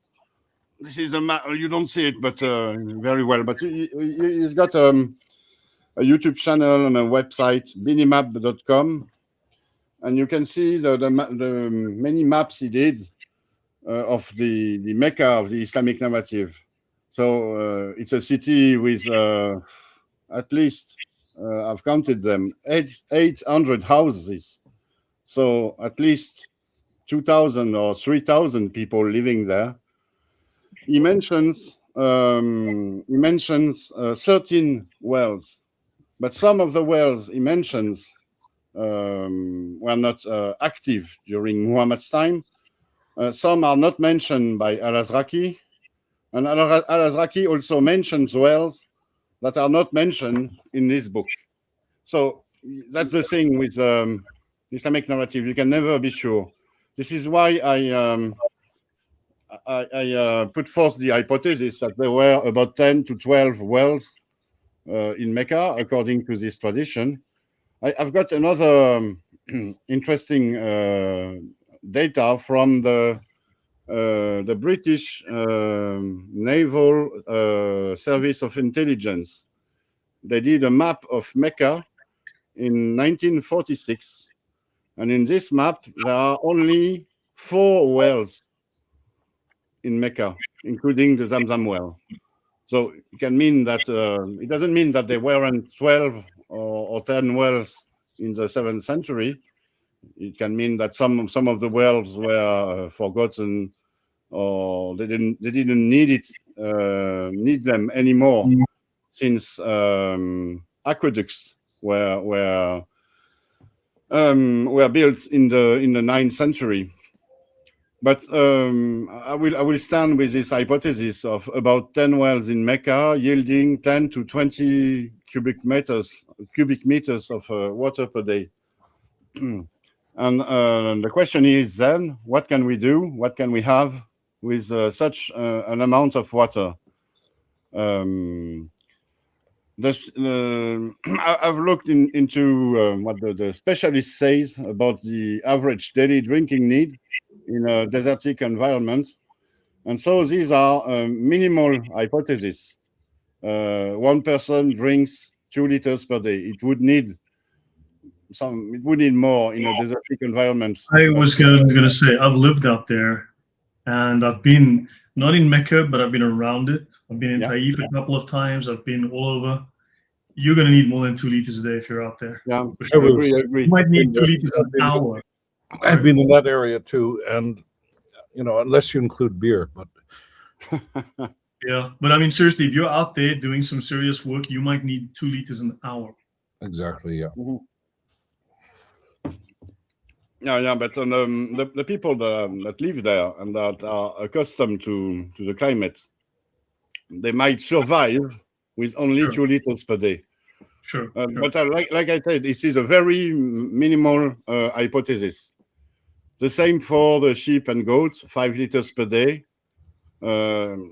This is a map. You don't see it, but very well. But he's got a YouTube channel and a website, binimap.com, and you can see the many maps he did of the Mecca of the Islamic narrative. So it's a city with at least, I've counted them, 800 houses. So at least 2,000 or 3,000 people living there. He mentions 13 wells, but some of the wells he mentions were not active during Muhammad's time. Some are not mentioned by Al-Azraqi, and Al-Azraqi also mentions wells that are not mentioned in this book. So that's the thing with Islamic narrative. You can never be sure. This is why I put forth the hypothesis that there were about 10 to 12 wells in Mecca, according to this tradition. I've got another interesting data from the British Naval Service of Intelligence. They did a map of Mecca in 1946, And in this map, there are only 4 wells in Mecca, including the Zamzam well. So it can mean that it doesn't mean that there weren't 12 or 10 wells in the 7th century. It can mean that some of the wells were forgotten, or they didn't need them anymore, since aqueducts were built in the 9th century. But I will stand with this hypothesis of about 10 wells in Mecca yielding 10 to 20 cubic meters of water per day. And the question is then, what can we do? What can we have with such an amount of water? I've looked into what the specialist says about the average daily drinking need in a desertic environment. And so these are minimal hypotheses. One person drinks 2 liters per day. It would need more in a desertic environment. I was gonna say, I've lived out there, and I've been not in Mecca, but I've been around it. I've been in Taif a couple of times. I've been all over. You're gonna need more than 2 liters a day if you're out there. Yeah, I agree. You might need 2 liters an hour. I've been in that area too, and unless you include beer, but Yeah, but I mean, seriously, if you're out there doing some serious work, you might need 2 liters an hour. exactly, yeah. Mm-hmm. Yeah, but the people that live there and that are accustomed to the climate, they might survive with only 2 liters per day. Sure. But like I said, this is a very minimal hypothesis. The same for the sheep and goats, 5 liters per day.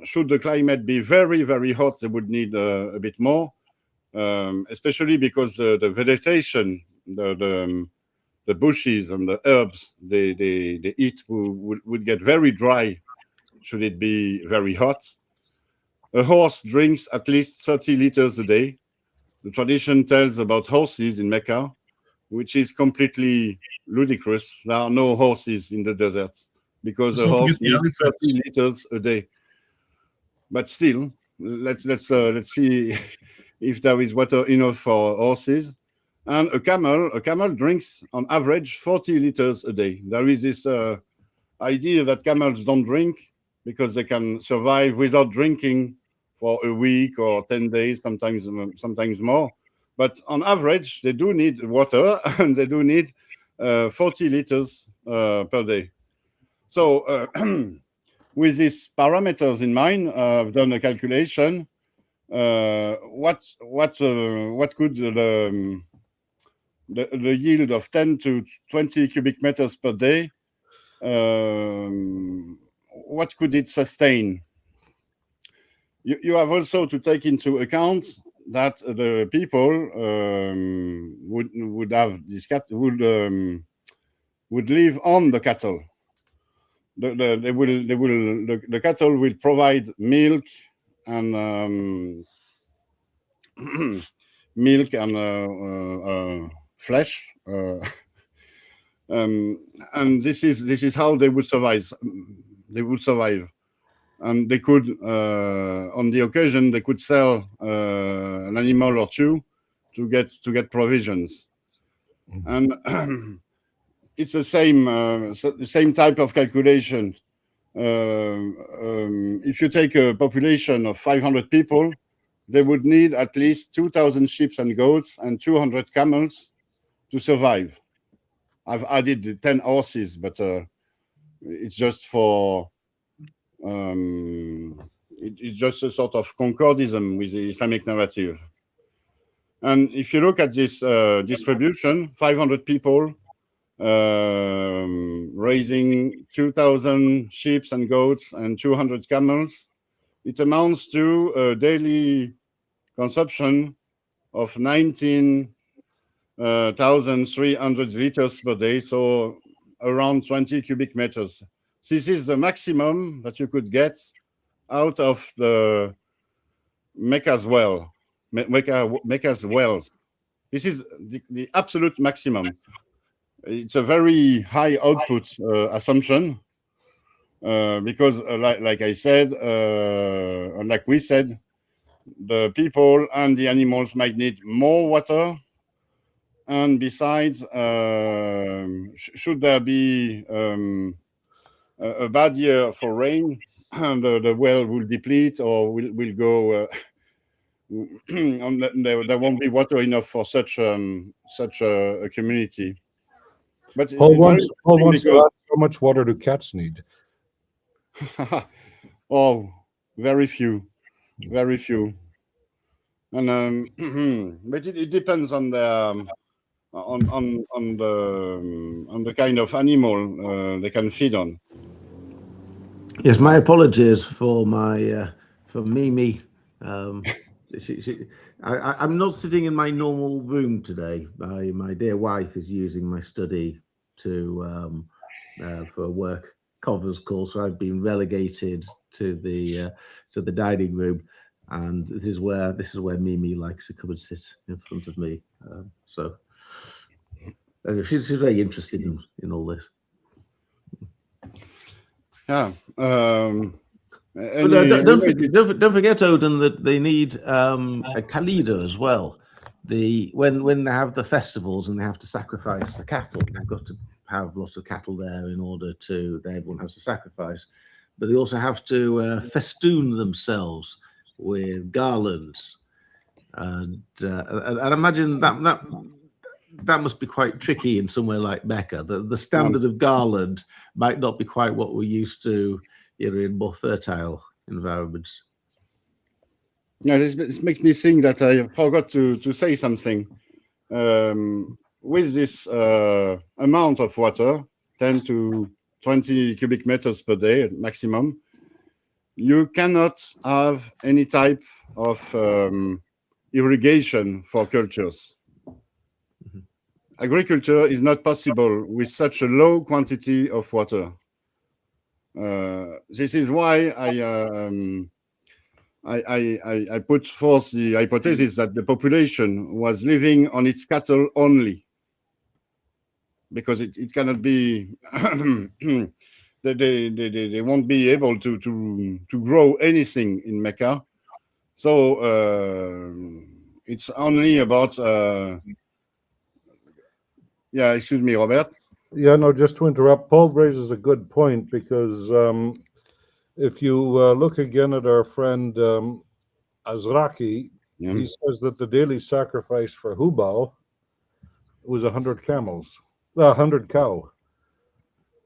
Should the climate be very, very hot, they would need a bit more, especially because the vegetation, the bushes and the herbs they eat would get very dry should it be very hot. A horse drinks at least 30 liters a day. The tradition tells about horses in Mecca, which is completely ludicrous. There are no horses in the desert because a horse needs 30 liters a day. But still, let's see if there is water enough for horses. And a camel drinks on average 40 liters a day. There is this idea that camels don't drink because they can survive without drinking for a week or 10 days, sometimes more. But on average, they do need water, and they do need 40 liters per day. So with these parameters in mind, I've done a calculation. What could the yield of 10 to 20 cubic meters per day, what could it sustain? You have also to take into account that the people would have this would live on the cattle. The cattle will provide milk and flesh, and this is how they would survive. And they could, on the occasion, they could sell an animal or two to get provisions. And it's the same type of calculation. If you take a population of 500 people, they would need at least 2,000 sheep and goats and 200 camels to survive. I've added 10 horses, but it's just for it's just a sort of concordism with the Islamic narrative. And if you look at this distribution, 500 people raising 2,000 sheep and goats and 200 camels, it amounts to a daily consumption of 19,300 liters per day, so around 20 cubic meters. This is the maximum that you could get out of the Mecca's wells. This is the absolute maximum. it's a very high output assumption because, like I said, and like we said, the people and the animals might need more water. And besides, should there be a bad year for rain, the well will deplete or will go, and there won't be water enough for such a community. But Paul wants to ask how much water do cats need? Oh, very few. And but it depends on the on the kind of animal they can feed on. Yes, my apologies for Mimi. I'm not sitting in my normal room today. My dear wife is using my study to for work conference call, so I've been relegated to the dining room, and this is where Mimi likes to come and sit in front of me. So she's very interested in all this. Yeah. Don't forget, Odon, that they need a Khalida as well. When they have the festivals and they have to sacrifice the cattle, they've got to have lots of cattle there in order that everyone has to sacrifice. But they also have to festoon themselves with garlands, and imagine that must be quite tricky in somewhere like Mecca. The standard of garland might not be quite what we're used to, in more fertile environments. Yeah, this makes me think that I forgot to say something. With this amount of water, 10 to 20 cubic meters per day maximum, you cannot have any type of irrigation for cultures. Agriculture is not possible with such a low quantity of water. This is why I put forth the hypothesis that the population was living on its cattle only, because it cannot be they won't be able to grow anything in Mecca. So it's only about yeah, excuse me, Robert. Yeah, no, just to interrupt, Paul raises a good point, because if you look again at our friend Azraqi, he says that the daily sacrifice for Hubal was 100 camels, 100 cow.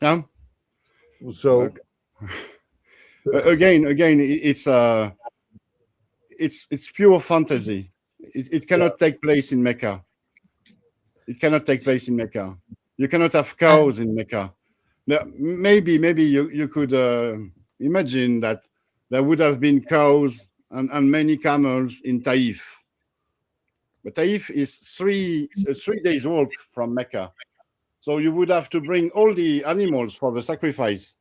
Yeah. So again, it's pure fantasy. It cannot take place in Mecca. It cannot take place in Mecca. You cannot have cows in Mecca. Now, maybe you could imagine that there would have been cows and many camels in Taif. But Taif is three days walk from Mecca. So you would have to bring all the animals for the sacrifice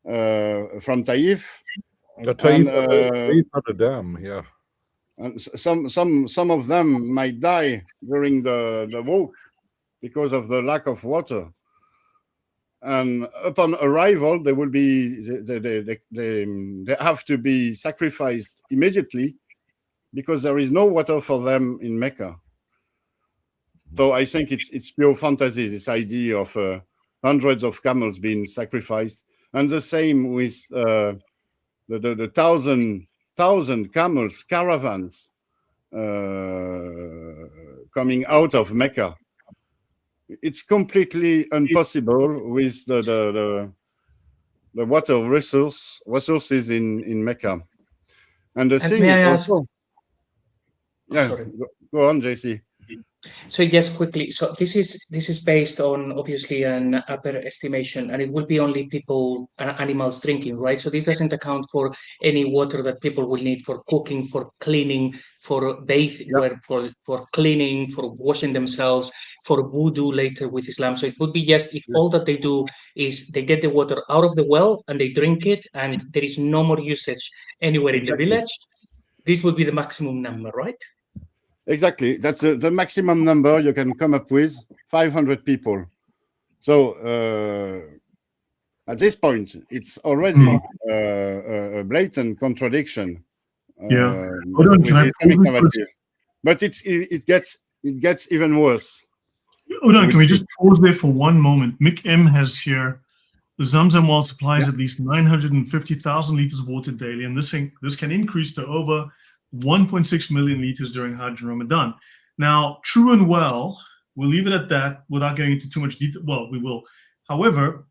from Taif. Taif had a dam, yeah. And some of them might die during the walk because of the lack of water. And upon arrival, they will be they have to be sacrificed immediately because there is no water for them in Mecca. So I think it's pure fantasy, this idea of hundreds of camels being sacrificed, and the same with the thousand camels caravans coming out of Mecca. It's completely impossible with the water resources in Mecca. And the thing may I is also, yeah, go on, JC. So just quickly, so this is based on obviously an upper estimation, and it will be only people and animals drinking, right? So this doesn't account for any water that people will need for cooking, for cleaning, for bathing, for cleaning, for washing themselves, for wudu later with Islam. So it would be just if all that they do is they get the water out of the well and they drink it, and there is no more usage anywhere in the village. This would be the maximum number, right? Exactly. That's the maximum number you can come up with, 500 people. So at this point, it's already a blatant contradiction. Yeah. Odon, with can I the pause Islamic it for a narrative. But it gets even worse. Odon, We'll can we see. just pause there for one moment? Mick M has here, the Zamzam well supplies at least 950,000 liters of water daily, and this can increase to over 1.6 million liters during Hajj and Ramadan. Now, true and well, we'll leave it at that without going into too much detail. Well, we will. However,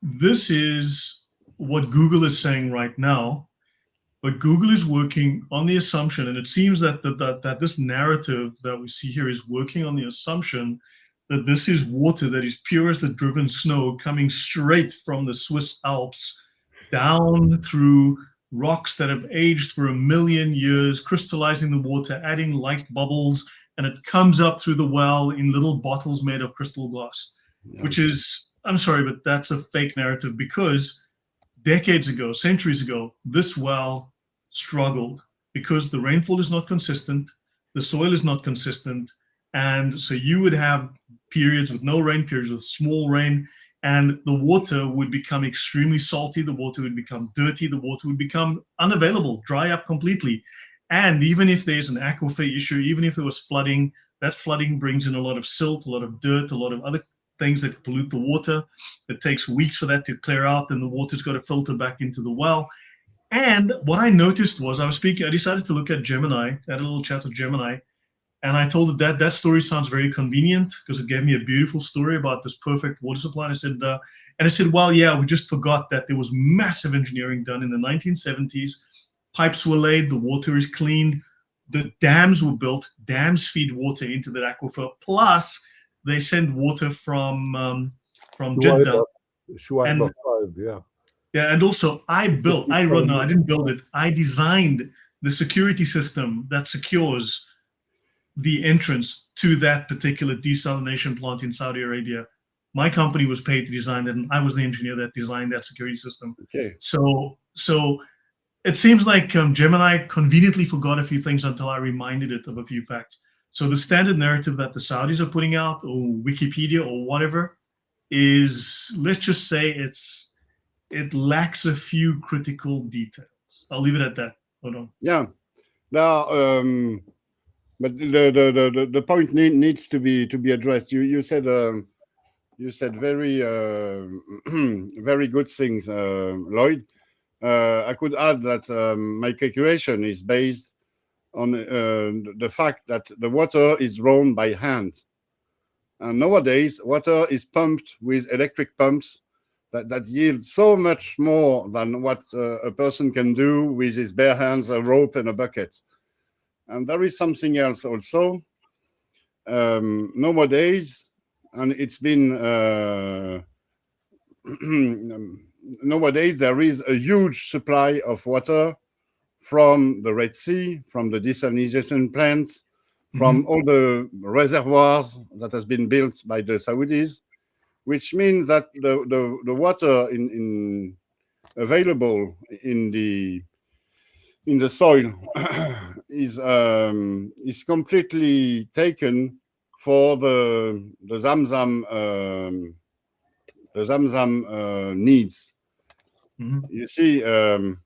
this is what Google is saying right now, but Google is working on the assumption, and it seems that this narrative that we see here is working on the assumption that this is water that is pure as the driven snow coming straight from the Swiss Alps down through rocks that have aged for 1 million years, crystallizing the water, adding light bubbles, and it comes up through the well in little bottles made of crystal glass, which is, I'm sorry, but that's a fake narrative, because decades ago, centuries ago, this well struggled because the rainfall is not consistent, the soil is not consistent, and so you would have periods with no rain, periods with small rain, and the water would become extremely salty, the water would become dirty, the water would become unavailable, dry up completely. And even if there's an aquifer issue, even if there was flooding, that flooding brings in a lot of silt, a lot of dirt, a lot of other things that pollute the water. It takes weeks for that to clear out, then the water's got to filter back into the well. And what I noticed was, I decided to look at Gemini, I had a little chat with Gemini, and I told it that story sounds very convenient because it gave me a beautiful story about this perfect water supply. And I said, well, yeah, we just forgot that there was massive engineering done in the 1970s. Pipes were laid, the water is cleaned, the dams were built, dams feed water into the aquifer, plus they send water from Jeddah. Shuaib 5, yeah. Yeah, and also I didn't build it. I designed the security system that secures the entrance to that particular desalination plant in Saudi Arabia. My company was paid to design that, and I was the engineer that designed that security system. Okay. So it seems like Gemini conveniently forgot a few things until I reminded it of a few facts. So the standard narrative that the Saudis are putting out, or Wikipedia, or whatever, is, let's just say it lacks a few critical details. I'll leave it at that. Hold on. Yeah. Now, but the point needs to be addressed. You said very very good things, Lloyd. I could add that my calculation is based on the fact that the water is drawn by hand, and nowadays water is pumped with electric pumps that yield so much more than what a person can do with his bare hands, a rope and a bucket. And there is something else also. Nowadays, and it's been nowadays there is a huge supply of water from the Red Sea, from the desalination plants, from all the reservoirs that has been built by the Saudis, which means that the water in available in the soil is completely taken for the Zamzam needs. You see, during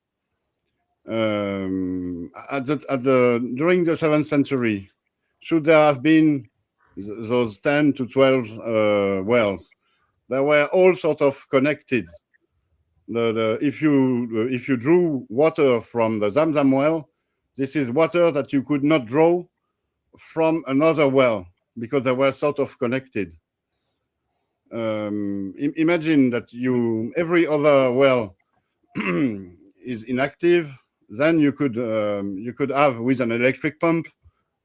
the 7th century, should there have been those 10 to 12 wells, they were all sort of connected. If you drew water from the Zamzam well, this is water that you could not draw from another well because they were sort of connected. Imagine that every other well is inactive, then you could have with an electric pump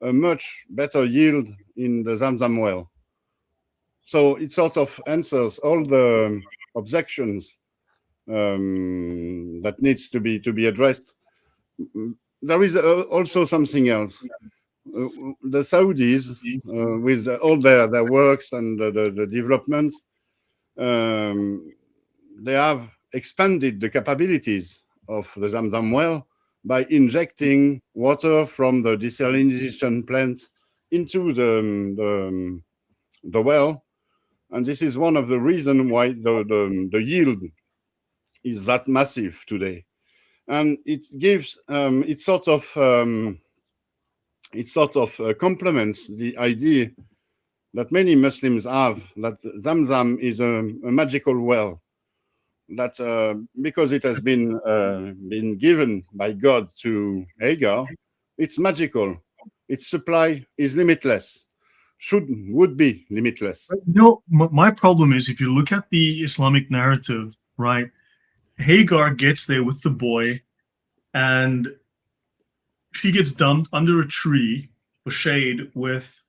a much better yield in the Zamzam well. So it sort of answers all the objections that needs to be addressed. There is also something else. The Saudis, with all their works and the developments, they have expanded the capabilities of the Zamzam well by injecting water from the desalination plants into the well. And this is one of the reasons why the yield is that massive today. And it gives, it sort of complements the idea that many Muslims have, that Zamzam is a magical well, that because it has been given by God to Hagar, it's magical. Its supply is limitless, would be limitless. My problem is, if you look at the Islamic narrative, right, Hagar gets there with the boy, and she gets dumped under a tree for shade with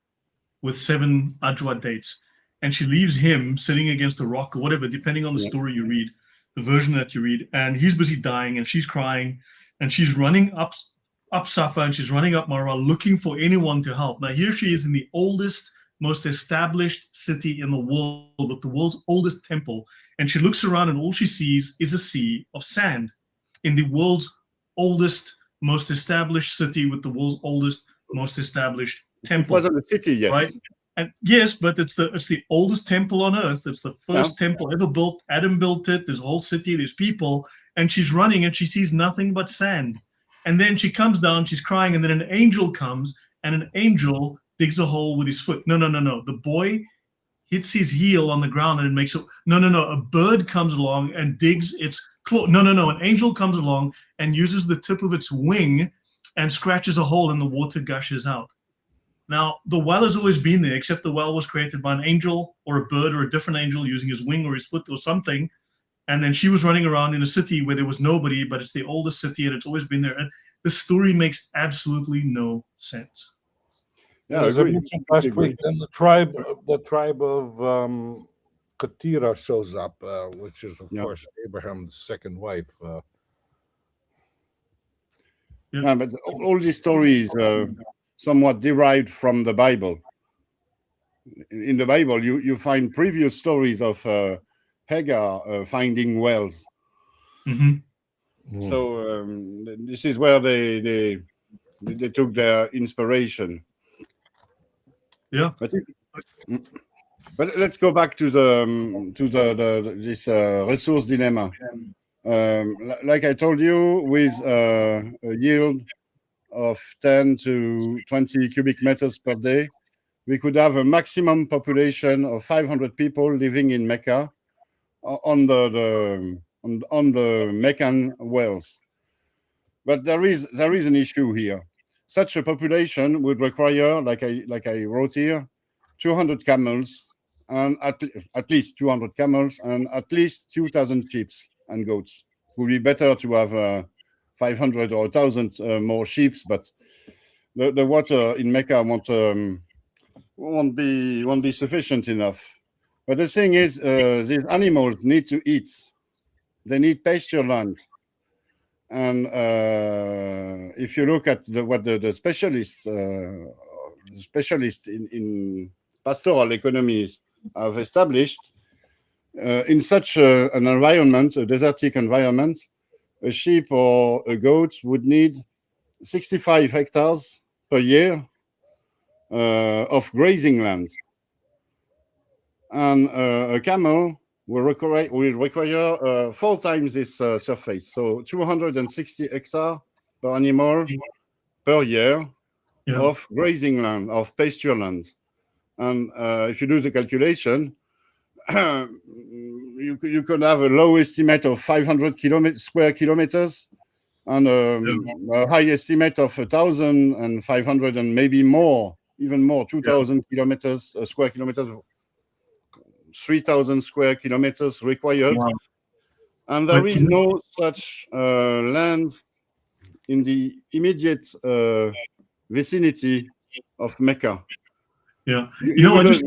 7 ajwa dates, and she leaves him sitting against a rock or whatever, depending on the story you read, the version that you read, and he's busy dying, and she's crying, and she's running up Safa, and she's running up Marwa looking for anyone to help. Now here she is in the oldest, most established city in the world, with the world's oldest temple, and she looks around and all she sees is a sea of sand in the world's oldest, most established city with the world's oldest, most established temple. It wasn't a city yet, right? And yes, but it's the oldest temple on earth. It's the first temple ever built. Adam built it. There's a whole city. There's people, and she's running, and she sees nothing but sand. And then she comes down. She's crying, and then an angel comes, and an angel digs a hole with his foot. No. The boy hits his heel on the ground, and it makes it. No. A bird comes along and digs its claw. No. An angel comes along and uses the tip of its wing and scratches a hole, and the water gushes out. Now, the well has always been there, except the well was created by an angel or a bird or a different angel using his wing or his foot or something. And then she was running around in a city where there was nobody, but it's the oldest city and it's always been there. And the story makes absolutely no sense. Yeah, as I mentioned last week, then the tribe of Keturah shows up, which is, of course, Abraham's second wife. Yeah, but all these stories somewhat derived from the Bible. In the Bible, you find previous stories of Hagar finding wells. Mm-hmm. So this is where they took their inspiration. Yeah. But let's go back to this resource dilemma. Like I told you, with a yield of 10 to 20 cubic meters per day, we could have a maximum population of 500 people living in Mecca on the Meccan wells. But there is an issue here. Such a population would require, like I wrote here, 200 camels, and at least 200 camels, and at least 2,000 sheep and goats. It would be better to have 500 or 1,000 more sheep, but the water in Mecca won't be sufficient enough. But the thing is, these animals need to eat. They need pasture land. And if you look at what the specialists in pastoral economies have established, in such an environment, a desertic environment, a sheep or a goat would need 65 hectares per year of grazing land. And a camel will require 4 times this surface, so 260 hectares per animal per year of grazing land, of pasture land. And if you do the calculation, you could have a low estimate of 500 square kilometers and a high estimate of 1,500 and maybe more, even more, 2,000 kilometers, square kilometers, 3,000 square kilometers required. Wow. And there is no such land in the immediate vicinity of Mecca. Yeah. I just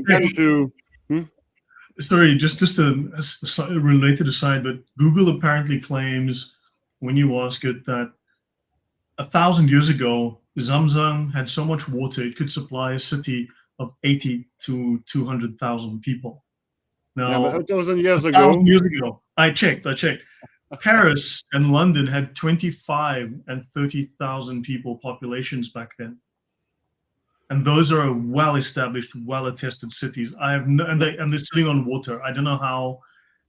Sorry, just a related aside, but Google apparently claims, when you ask it, that 1,000 years ago, Zamzam had so much water it could supply a city of 80 to 200,000 people. Now, 1,000 years ago, I checked. Paris and London had 25 and 30,000 people populations back then. and those are well-established, well-attested cities. I have no, and they're sitting on water. I don't know how.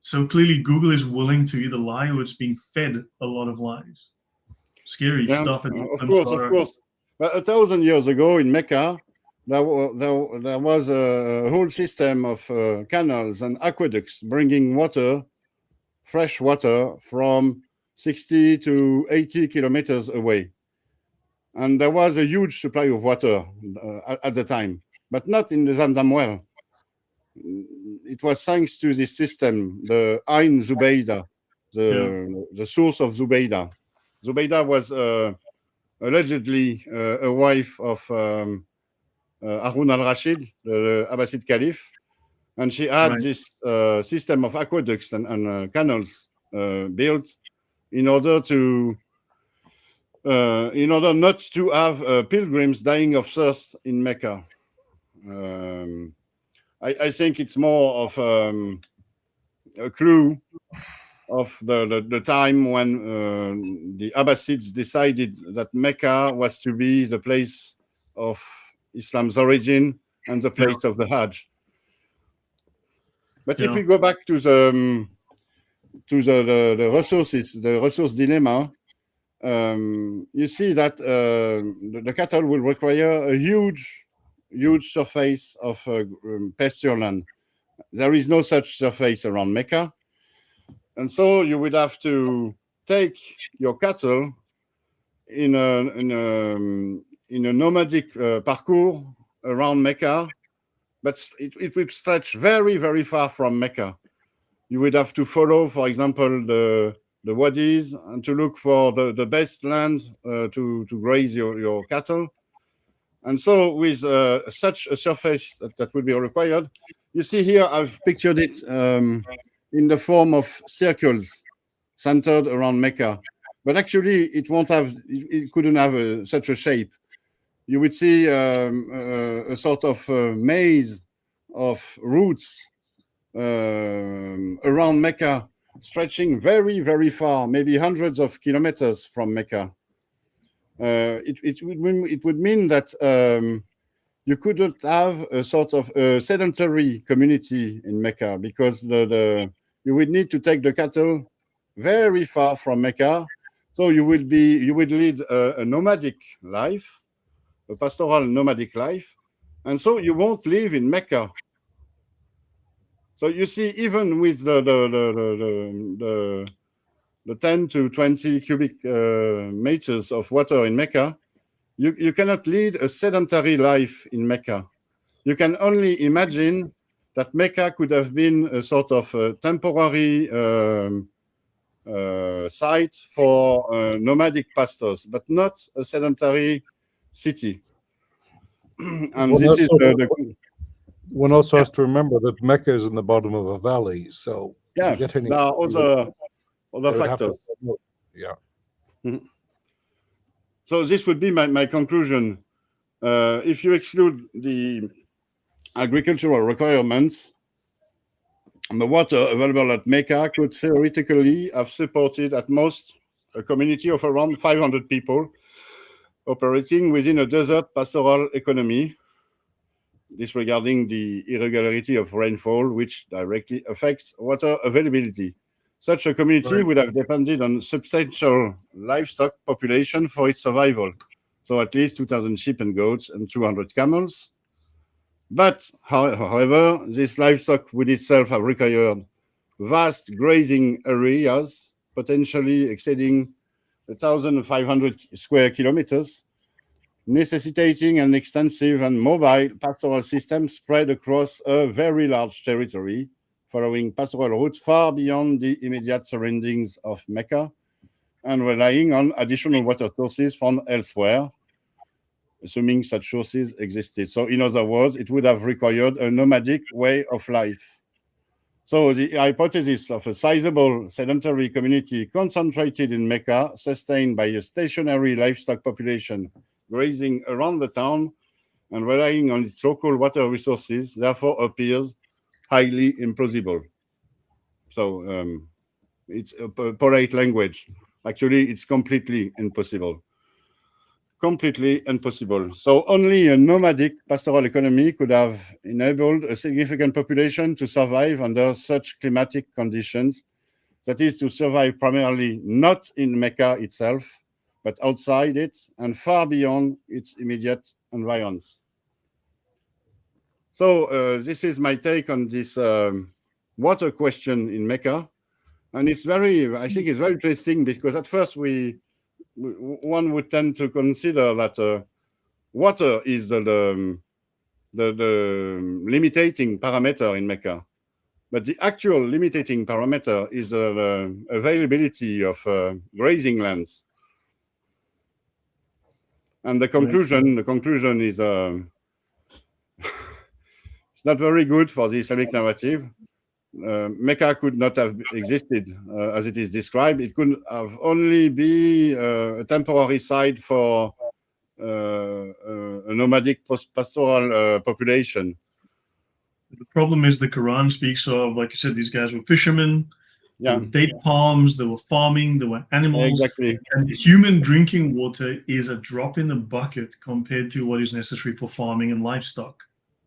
So clearly, Google is willing to either lie or it's being fed a lot of lies. Scary stuff. Of course. But 1,000 years ago in Mecca, there was a whole system of canals and aqueducts bringing water, fresh water, from 60 to 80 kilometers away. And there was a huge supply of water at the time, but not in the Zamzam well. It was thanks to this system, the Ain Zubaydah, the source of Zubaydah. Zubaydah was allegedly a wife of Harun al-Rashid, the Abbasid Caliph, and she had this system of aqueducts and canals built in order not to have pilgrims dying of thirst in Mecca. I think it's more of a clue of the time when the Abbasids decided that Mecca was to be the place of Islam's origin and the place of the Hajj. But if we go back to the resources, the resource dilemma, you see that the cattle will require a huge surface of pasture land. There is no such surface around Mecca. And so you would have to take your cattle in a nomadic parcours around Mecca, but it would stretch very, very far from Mecca. You would have to follow, for example, the wadis and to look for the best land to graze your cattle. And so with such a surface that would be required, you see here, I've pictured it in the form of circles centered around Mecca. But actually, it couldn't have such a shape. You would see a sort of maze of routes around Mecca, stretching very, very far, maybe hundreds of kilometers from Mecca. It would mean that you couldn't have a sort of sedentary community in Mecca, because you would need to take the cattle very far from Mecca. So you would lead a nomadic life, a pastoral nomadic life, and so you won't live in Mecca. So you see, even with the 10 to 20 cubic meters of water in Mecca, you cannot lead a sedentary life in Mecca. You can only imagine that Mecca could have been a sort of temporary site for nomadic pastors, but not a sedentary city. And well, this is one also has to remember that Mecca is in the bottom of a valley, so there are other factors. Mm-hmm. So this would be my conclusion. If you exclude the agricultural requirements, the water available at Mecca could theoretically have supported at most a community of around 500 people operating within a desert pastoral economy, disregarding the irregularity of rainfall, which directly affects water availability. Such a community would have depended on substantial livestock population for its survival. So at least 2,000 sheep and goats and 200 camels. But, however, this livestock would itself have required vast grazing areas, potentially exceeding 1,500 square kilometers, necessitating an extensive and mobile pastoral system spread across a very large territory, following pastoral routes far beyond the immediate surroundings of Mecca, and relying on additional water sources found elsewhere, assuming such sources existed. So in other words, it would have required a nomadic way of life. So the hypothesis of a sizable sedentary community concentrated in Mecca, sustained by a stationary livestock population grazing around the town and relying on its local water resources, therefore appears highly implausible. So it's a polite language. Actually, it's completely impossible. completely impossible. So only a nomadic pastoral economy could have enabled a significant population to survive under such climatic conditions. That is, to survive primarily not in Mecca itself, but outside it and far beyond its immediate environs. So this is my take on this water question in Mecca. And it's I think it's very interesting, because at first one would tend to consider that water is the limiting parameter in Mecca. But the actual limiting parameter is the availability of grazing lands. And the conclusion is it's not very good for the Islamic narrative. Mecca could not have existed as it is described. It could have only be a temporary site for a nomadic pastoral population. The problem is the Quran speaks of, like you said, these guys were fishermen, Yeah, there were date palms, they were farming, there were animals. exactly. And human drinking water is a drop in the bucket compared to what is necessary for farming and livestock.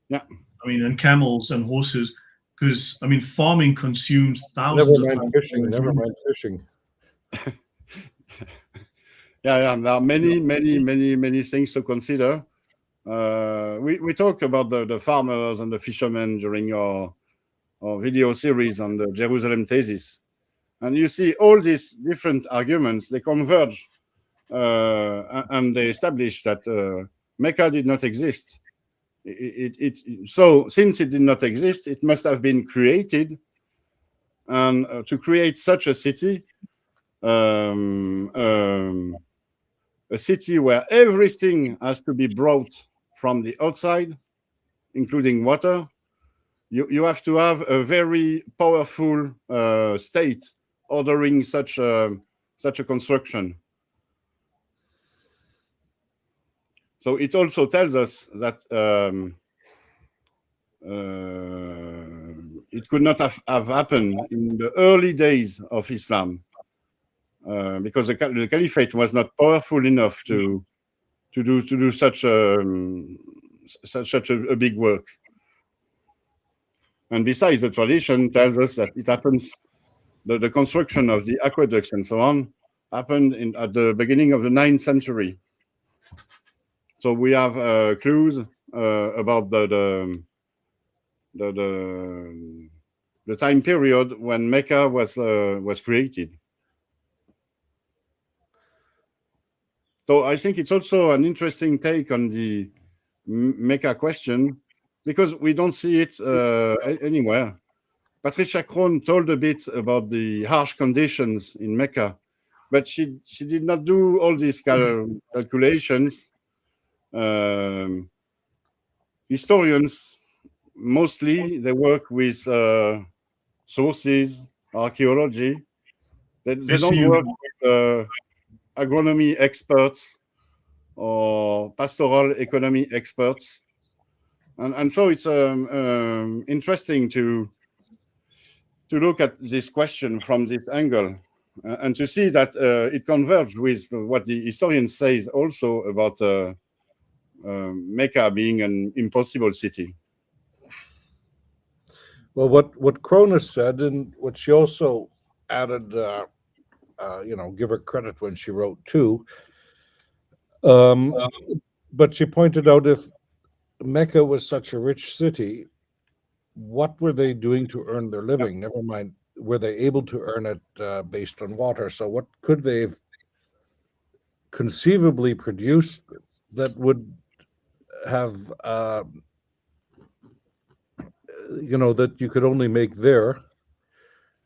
Yeah. I mean, and camels and horses, because, I mean, farming consumes thousands of times. Never mind fishing. Yeah, there are many things to consider. We talked about the farmers and the fishermen during our video series on the Jerusalem Thesis. And you see all these different arguments, they converge and they establish that Mecca did not exist. So since it did not exist, it must have been created. And to create such a city, a city where everything has to be brought from the outside, including water, you have to have a very powerful state ordering such a construction. So it also tells us that it could not have happened in the early days of Islam, because the caliphate was not powerful enough to do such a big work. And besides, the tradition tells us that it happens, the construction of the aqueducts and so on happened at the beginning of the 9th century. So we have clues about the time period when Mecca was created. So I think it's also an interesting take on the Mecca question, because we don't see it anywhere. Patricia Krohn told a bit about the harsh conditions in Mecca, but she did not do all these calculations. Historians, mostly, they work with sources, archaeology. They don't work with agronomy experts or pastoral economy experts. And so it's interesting to look at this question from this angle and to see that it converged with what the historian says also about Mecca being an impossible city. Well, what Cronus said, and what she also added, give her credit when she wrote too, but she pointed out, if Mecca was such a rich city, what were they doing to earn their living? Never mind, were they able to earn it based on water? So what could they have conceivably produced that would have, that you could only make there,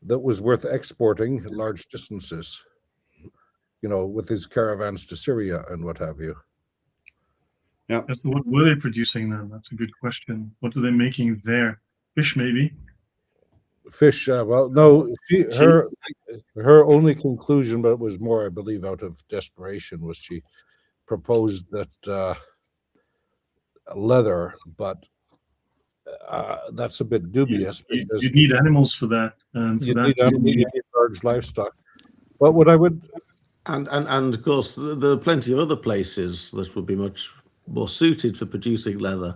that was worth exporting large distances, with these caravans to Syria and what have you? Yeah. What were they producing then? That's a good question. What are they making there? Fish, maybe? Fish, well, no, her only conclusion, but it was more, I believe, out of desperation, was she proposed that leather, but that's a bit dubious. Because you need animals for that. And you need large livestock. But what I would And of course, there are plenty of other places that would be much more suited for producing leather.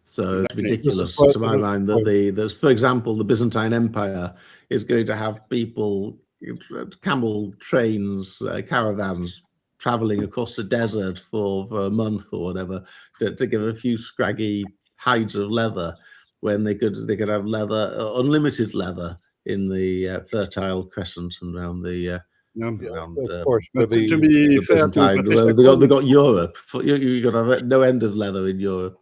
So it's ridiculous to my mind that for example, the Byzantine Empire is going to have people, camel trains, caravans traveling across the desert for a month or whatever to get a few scraggy hides of leather, when they could have leather, unlimited leather in the Fertile Crescent and around the of course. But to be fair to Patricia they got Europe. You got to have no end of leather in Europe.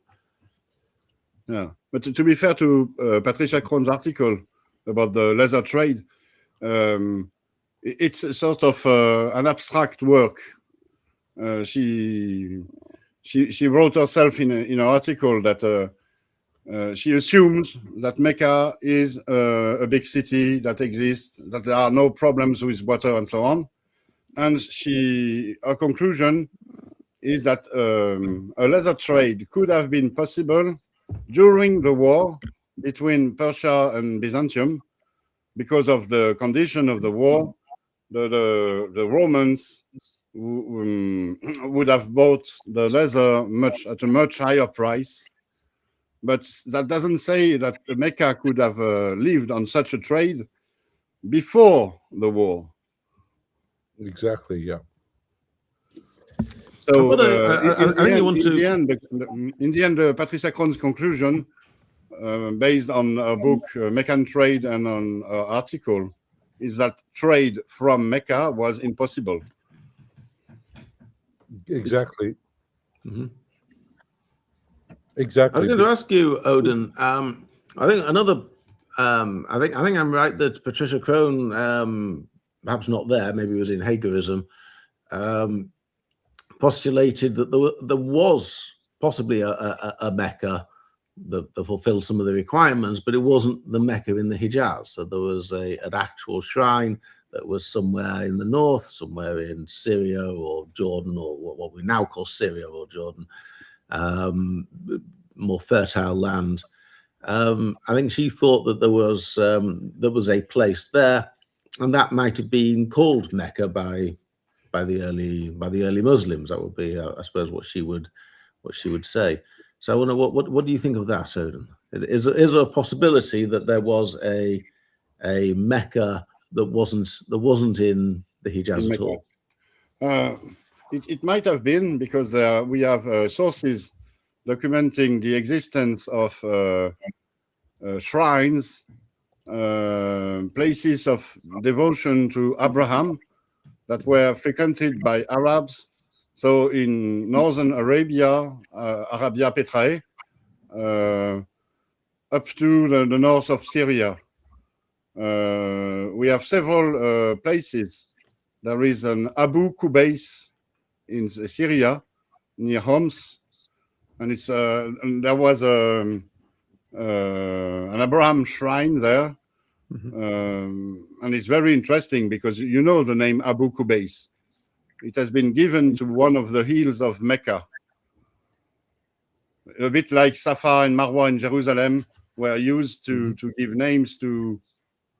Yeah, but to be fair to Patricia Krohn's article about the leather trade, it's a sort of an abstract work. She wrote herself in an article that she assumes that Mecca is a big city that exists, that there are no problems with water and so on. And her conclusion is that a leather trade could have been possible during the war between Persia and Byzantium. Because of the condition of the war, the Romans would have bought the leather at a much higher price. But that doesn't say that Mecca could have lived on such a trade before the war. Exactly, yeah. So in the end, Patricia Krohn's conclusion, based on her book Meccan Trade and on her article, is that trade from Mecca was impossible. Exactly. Mm-hmm. Exactly. I was going to ask you, Odon. I think another. I think I'm right that Patricia Krohn, perhaps not there, maybe it was in Hagerism, postulated that there was possibly a Mecca that fulfilled some of the requirements, but it wasn't the Mecca in the Hijaz. So there was an actual shrine that was somewhere in the north, somewhere in Syria or Jordan, or what we now call Syria or Jordan, more fertile land. I think she thought that there was a place there, and that might have been called Mecca by the early Muslims. That would be, I suppose, what she would say. So I wonder what do you think of that, Odon? Is there a possibility that there was a Mecca that wasn't in the Hijaz at all? It might have been, because we have sources documenting the existence of shrines, places of devotion to Abraham that were frequented by Arabs. So in northern Arabia, Arabia Petrae, up to the north of Syria, we have several places. There is an Abu Qubais in Syria, near Homs, and there was an Abraham shrine there. Mm-hmm. And it's very interesting because you know the name Abu Qubais. It has been given to one of the hills of Mecca. A bit like Safa and Marwa in Jerusalem were used to give names to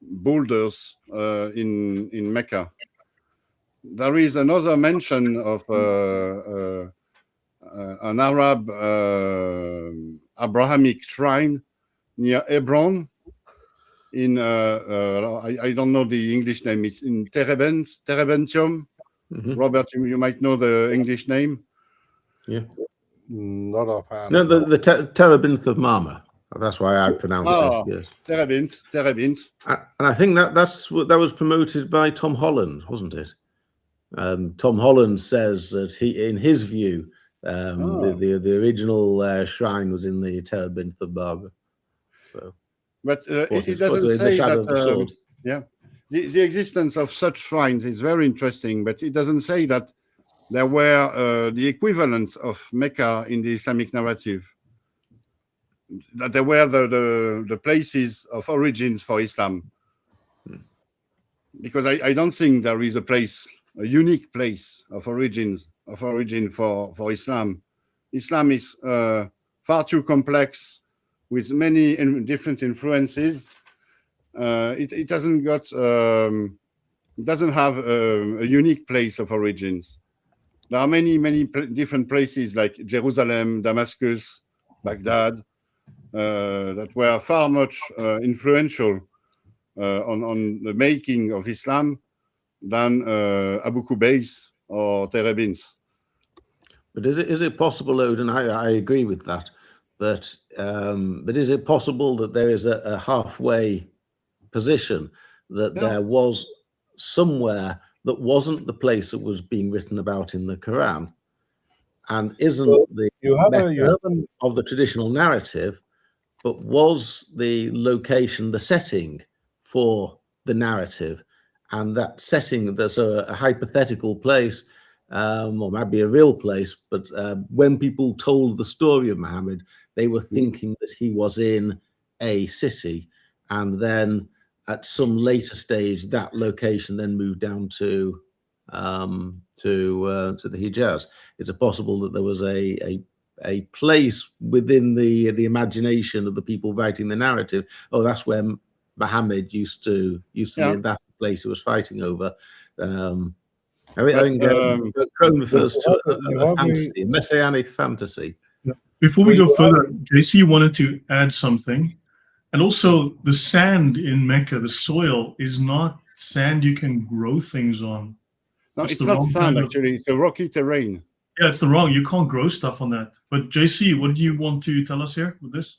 boulders in Mecca. There is another mention of an Arab Abrahamic shrine near Hebron in I don't know the English name. It's in Terebentium. Mm-hmm. Robert, you might know the English name. Yeah, not offhand. No, the Terebinth of Marmah. That's why I pronounce it. Yes, Terebinth. And I think that was promoted by Tom Holland, wasn't it? Tom Holland says that in his view, the original shrine was in the Terebinth of Marmah. So, but it doesn't say that. Yeah. The existence of such shrines is very interesting, but it doesn't say that there were the equivalent of Mecca in the Islamic narrative, that there were the places of origins for Islam. Because I don't think there is a unique place of origin for Islam. Islam is far too complex with many different influences. It hasn't got doesn't have a unique place of origins. There are many different places like Jerusalem, Damascus, Baghdad, that were far much influential on the making of Islam than Abu Qubais or Terebin's. But is it possible, Odon? I agree with that. But is it possible that there is a halfway position that there was somewhere that wasn't the place that was being written about in the Quran, and isn't the Mecca of the traditional narrative, but was the location, the setting for the narrative, and that setting, there's a hypothetical place, or maybe a real place, but when people told the story of Muhammad, they were thinking that he was in a city, and then at some later stage, that location then moved down to the Hijaz. Is it possible that there was a place within the imagination of the people writing the narrative? Oh, that's where Muhammad used to live. That's the place he was fighting over. I think Crone refers to a fantasy, a messianic fantasy. Before we go further, JC wanted to add something. And also, the sand in Mecca, the soil, is not sand you can grow things on. No, it's not sand, actually. It's a rocky terrain. Yeah, it's the wrong. You can't grow stuff on that. But JC, what do you want to tell us here with this?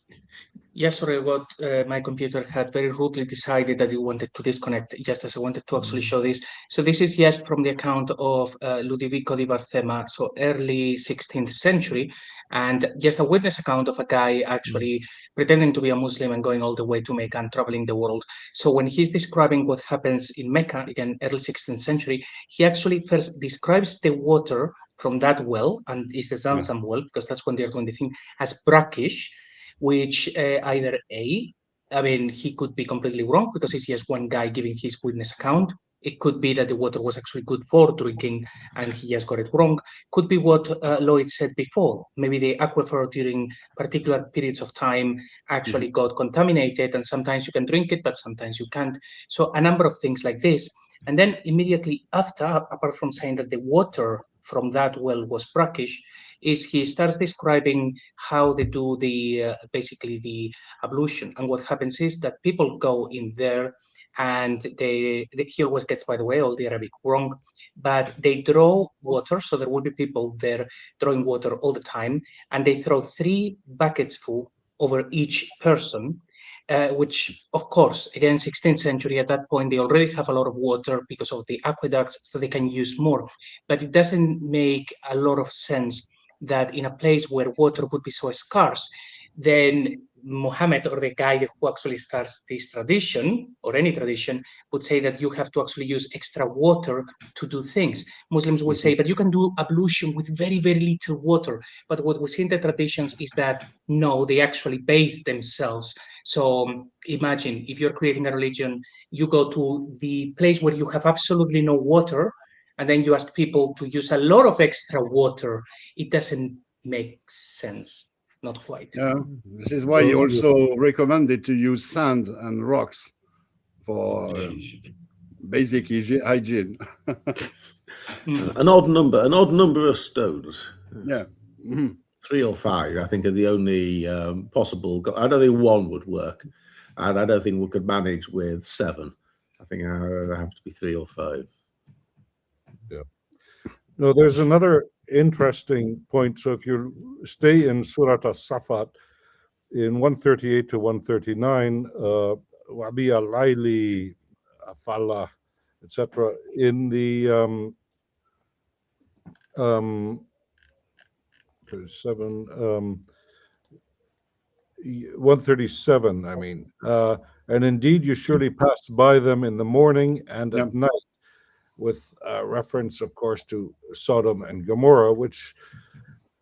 Yes, sorry, what my computer had very rudely decided that it wanted to disconnect, just as I wanted to actually show this. So this is, yes, from the account of Ludovico di Barthema, so early 16th century, and just a witness account of a guy actually pretending to be a Muslim and going all the way to Mecca and traveling the world. So when he's describing what happens in Mecca, again, early 16th century, he actually first describes the water from that well, and it's the Zamzam well, because that's when they're doing the thing, as brackish, which either A, I mean, he could be completely wrong because it's just one guy giving his witness account. It could be that the water was actually good for drinking and he just got it wrong. Could be what Lloyd said before. Maybe the aquifer during particular periods of time actually got contaminated, and sometimes you can drink it, but sometimes you can't. So a number of things like this. And then immediately after, apart from saying that the water from that well was brackish, is he starts describing how they do the basically the ablution. And what happens is that people go in there and he always gets, by the way, all the Arabic wrong, but they draw water. So there will be people there drawing water all the time, and they throw 3 buckets full over each person. Which, of course, again, 16th century, at that point, they already have a lot of water because of the aqueducts, so they can use more. But it doesn't make a lot of sense that in a place where water would be so scarce, then Muhammad, or the guy who actually starts this tradition, or any tradition, would say that you have to actually use extra water to do things. Muslims will say, but you can do ablution with very, very little water. But what we see in the traditions is that, no, they actually bathe themselves. So imagine if you're creating a religion, you go to the place where you have absolutely no water, and then you ask people to use a lot of extra water. It doesn't make sense. Not quite. Yeah, this is why he also recommended to use sand and rocks for basic hygiene. An odd number of stones. Yeah. 3 or 5, I think, are the only possible. I don't think 1 would work, and I don't think we could manage with 7. I think it would have to be 3 or 5. Yeah. No, there's another interesting point. So if you stay in Surah As-Safat, in 138 to 139, Wabiya Laili, Afallah, etc. In the 137, I mean, and indeed you surely passed by them in the morning and at night, with reference, of course, to Sodom and Gomorrah, which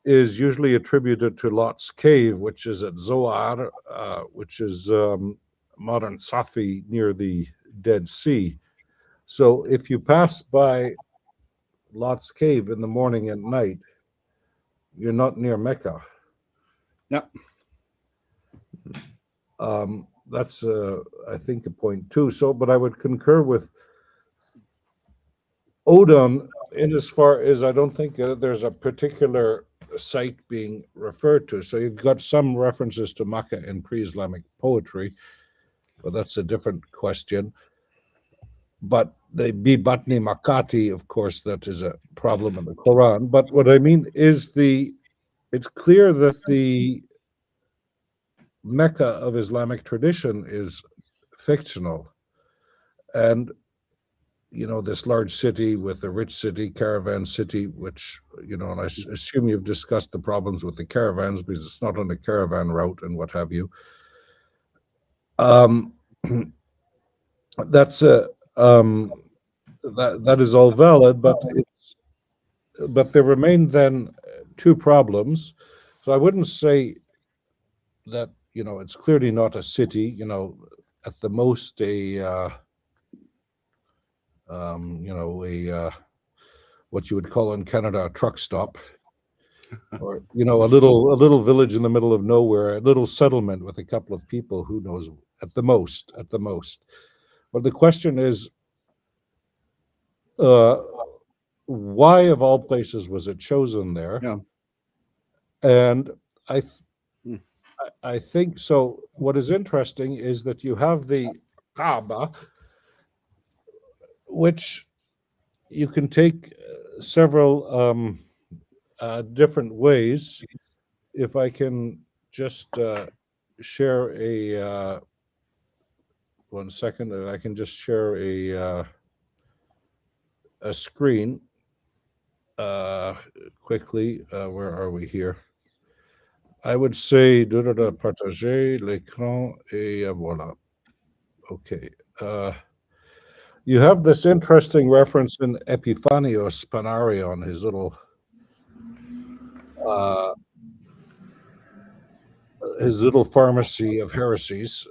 is usually attributed to Lot's cave, which is at Zoar, which is modern Safi near the Dead Sea. So if you pass by Lot's cave in the morning and night, you're not near Mecca. Yeah. That's, I think, a point too. So, but I would concur with Odon, in as far as I don't think there's a particular site being referred to. So you've got some references to Mecca in pre-Islamic poetry, but that's a different question. But the Bibatni Makati, of course, that is a problem in the Quran. But what I mean is it's clear that the Mecca of Islamic tradition is fictional. And, you know, this large city with a rich city, caravan city, which, you know, and I assume you've discussed the problems with the caravans because it's not on a caravan route and what have you. That's a that is all valid, but there remain then two problems. So I wouldn't say that, you know, it's clearly not a city, you know, at the most a what you would call in Canada a truck stop, or, you know, a little village in the middle of nowhere, a little settlement with a couple of people, who knows, at the most. But the question is, why of all places was it chosen there? Yeah. And I think so. What is interesting is that you have the Kaaba, which you can take several different ways. If I can just share a 1 second, I can just share a screen quickly. Where are we here? I would say partager l'écran et voilà. Okay. You have this interesting reference in Epiphanios Panarion, his little pharmacy of heresies.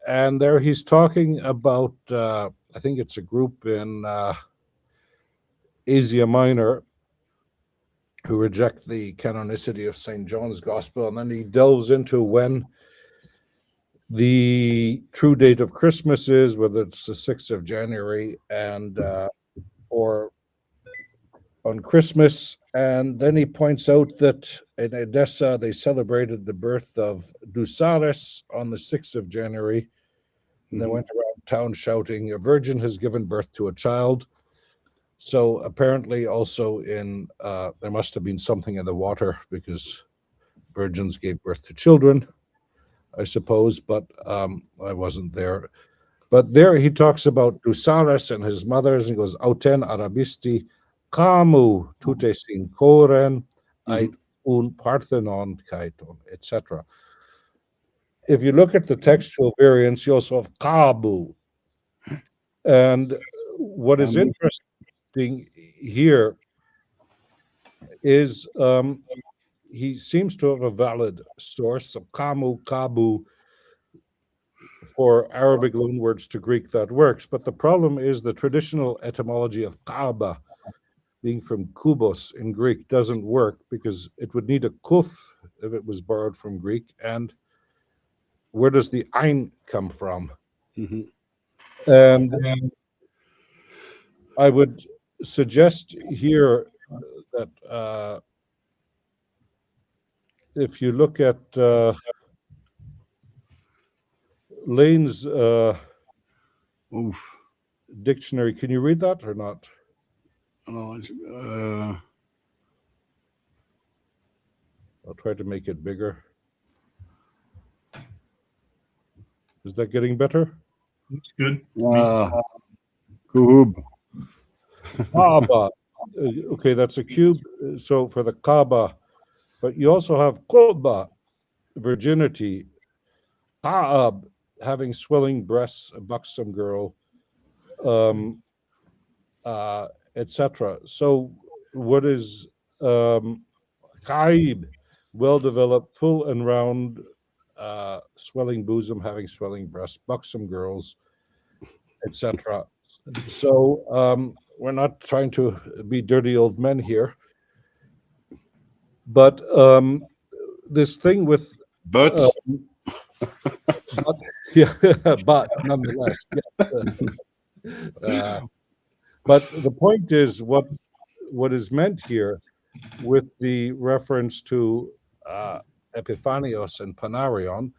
And there he's talking about, I think it's a group in Asia Minor who reject the canonicity of St. John's Gospel. And then he delves into when the true date of Christmas is, whether it's the 6th of January and or on Christmas. And then he points out that in Edessa, they celebrated the birth of Dusaris on the 6th of January. And they went around town shouting, "A virgin has given birth to a child." So apparently also in, there must have been something in the water because virgins gave birth to children, I suppose, but I wasn't there. But there he talks about Dusaris and his mothers, and goes, "Auten Arabisti, kamu tutesin koren, ait un parthenon kaiton," etc. If you look at the textual variants, you also have kabu. And what is interesting here is he seems to have a valid source of kamu, kabu. For Arabic loanwords to Greek, that works. But the problem is the traditional etymology of Kaaba, being from kubos in Greek, doesn't work because it would need a kuf if it was borrowed from Greek. And where does the ein come from? And I would suggest here that if you look at Lane's dictionary, can you read that or not? I'll try to make it bigger. Is that getting better? It's good. Cube. Kaaba. Okay, that's a cube. So for the Kaaba, but you also have Quba, virginity, Kaab, having swelling breasts, a buxom girl, etc. So what is Kaib? Well-developed, full and round, swelling bosom, having swelling breasts, buxom girls, etc. So we're not trying to be dirty old men here, but this thing with But yeah, but nonetheless, yeah. But the point is, what is meant here with the reference to Epiphanios and Panarion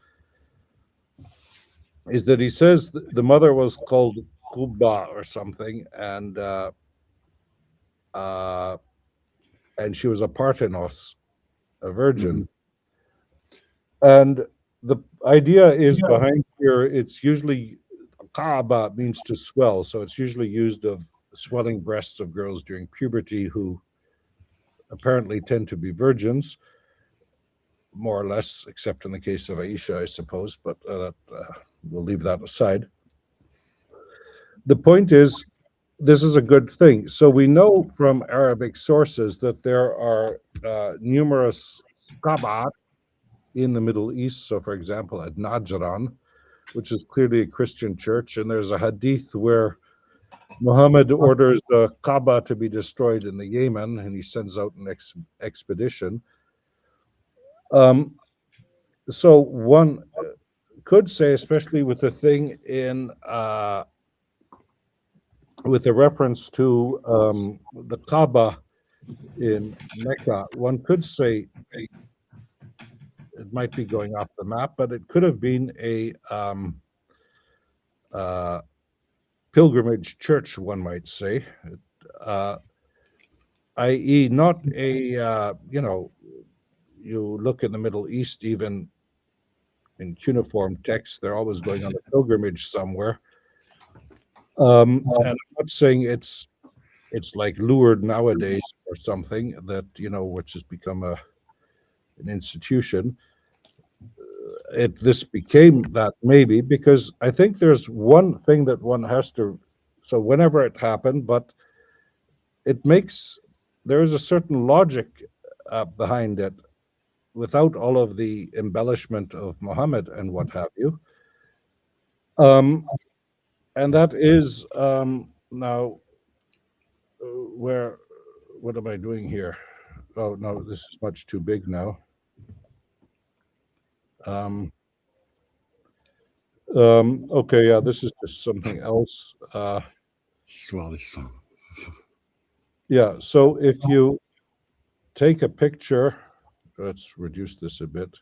is that he says the mother was called Kuba or something, and she was a Parthenos, a virgin. And the idea is behind here, it's usually, Kaaba means to swell, so it's usually used of swelling breasts of girls during puberty who apparently tend to be virgins, more or less, except in the case of Aisha, I suppose, but we'll leave that aside. The point is, this is a good thing. So we know from Arabic sources that there are numerous Kaaba in the Middle East. So, for example, at Najran, which is clearly a Christian church, and there's a hadith where Muhammad orders the Kaaba to be destroyed in the Yemen, and he sends out an expedition. So one could say, especially with the thing in with the reference to the Kaaba in Mecca, one could say it might be going off the map, but it could have been a pilgrimage church, one might say, i.e. not a, you look in the Middle East, even in cuneiform texts, they're always going on a pilgrimage somewhere. And I'm not saying it's like Lourdes nowadays or something that, which has become an institution. This became that maybe because I think there's one thing that one has to, so whenever it happened, but there is a certain logic behind it without all of the embellishment of Muhammad and what have you. And that is now what am I doing here? Oh, no, this is much too big now. Okay, yeah, this is just something else. Yeah, so if you take a picture, let's reduce this a bit.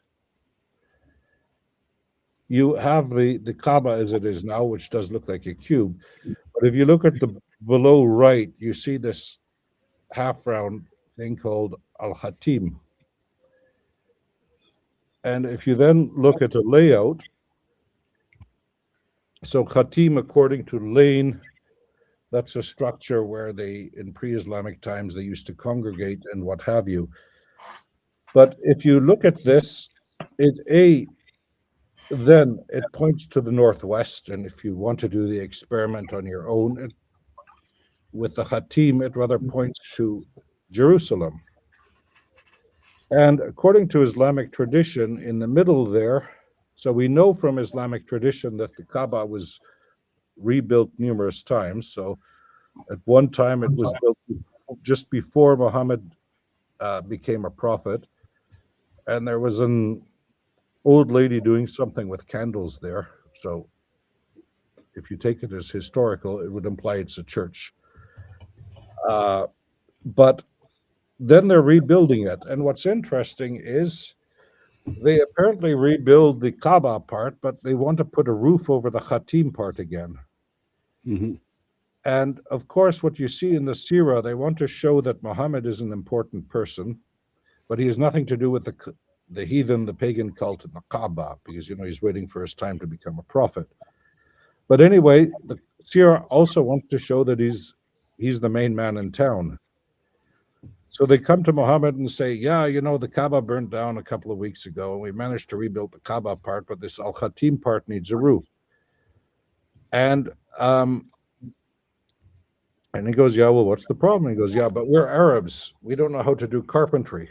You have the Kaaba as it is now, which does look like a cube. But if you look at the below right, you see this half-round thing called Al-Khatim. And if you then look at the layout, so Khatim, according to Lane, that's a structure where in pre-Islamic times, they used to congregate and what have you. But if you look at this, then it points to the northwest. And if you want to do the experiment on your own, with the Khatim, it rather points to Jerusalem. And according to Islamic tradition, in the middle there, so we know from Islamic tradition that the Kaaba was rebuilt numerous times. So at one time it was built just before Muhammad became a prophet. And there was an old lady doing something with candles there. So if you take it as historical, it would imply it's a church. But then they're rebuilding it. And what's interesting is they apparently rebuild the Kaaba part, but they want to put a roof over the Khatim part again. Mm-hmm. And of course, what you see in the Sirah, they want to show that Muhammad is an important person, but he has nothing to do with the heathen, the pagan cult in the Kaaba, because, he's waiting for his time to become a prophet. But anyway, the Sirah also wants to show that he's the main man in town. So they come to Muhammad and say, yeah, the Kaaba burned down a couple of weeks ago, and we managed to rebuild the Kaaba part, but this Al-Khatim part needs a roof. And he goes, yeah, well, what's the problem? He goes, yeah, but we're Arabs. We don't know how to do carpentry.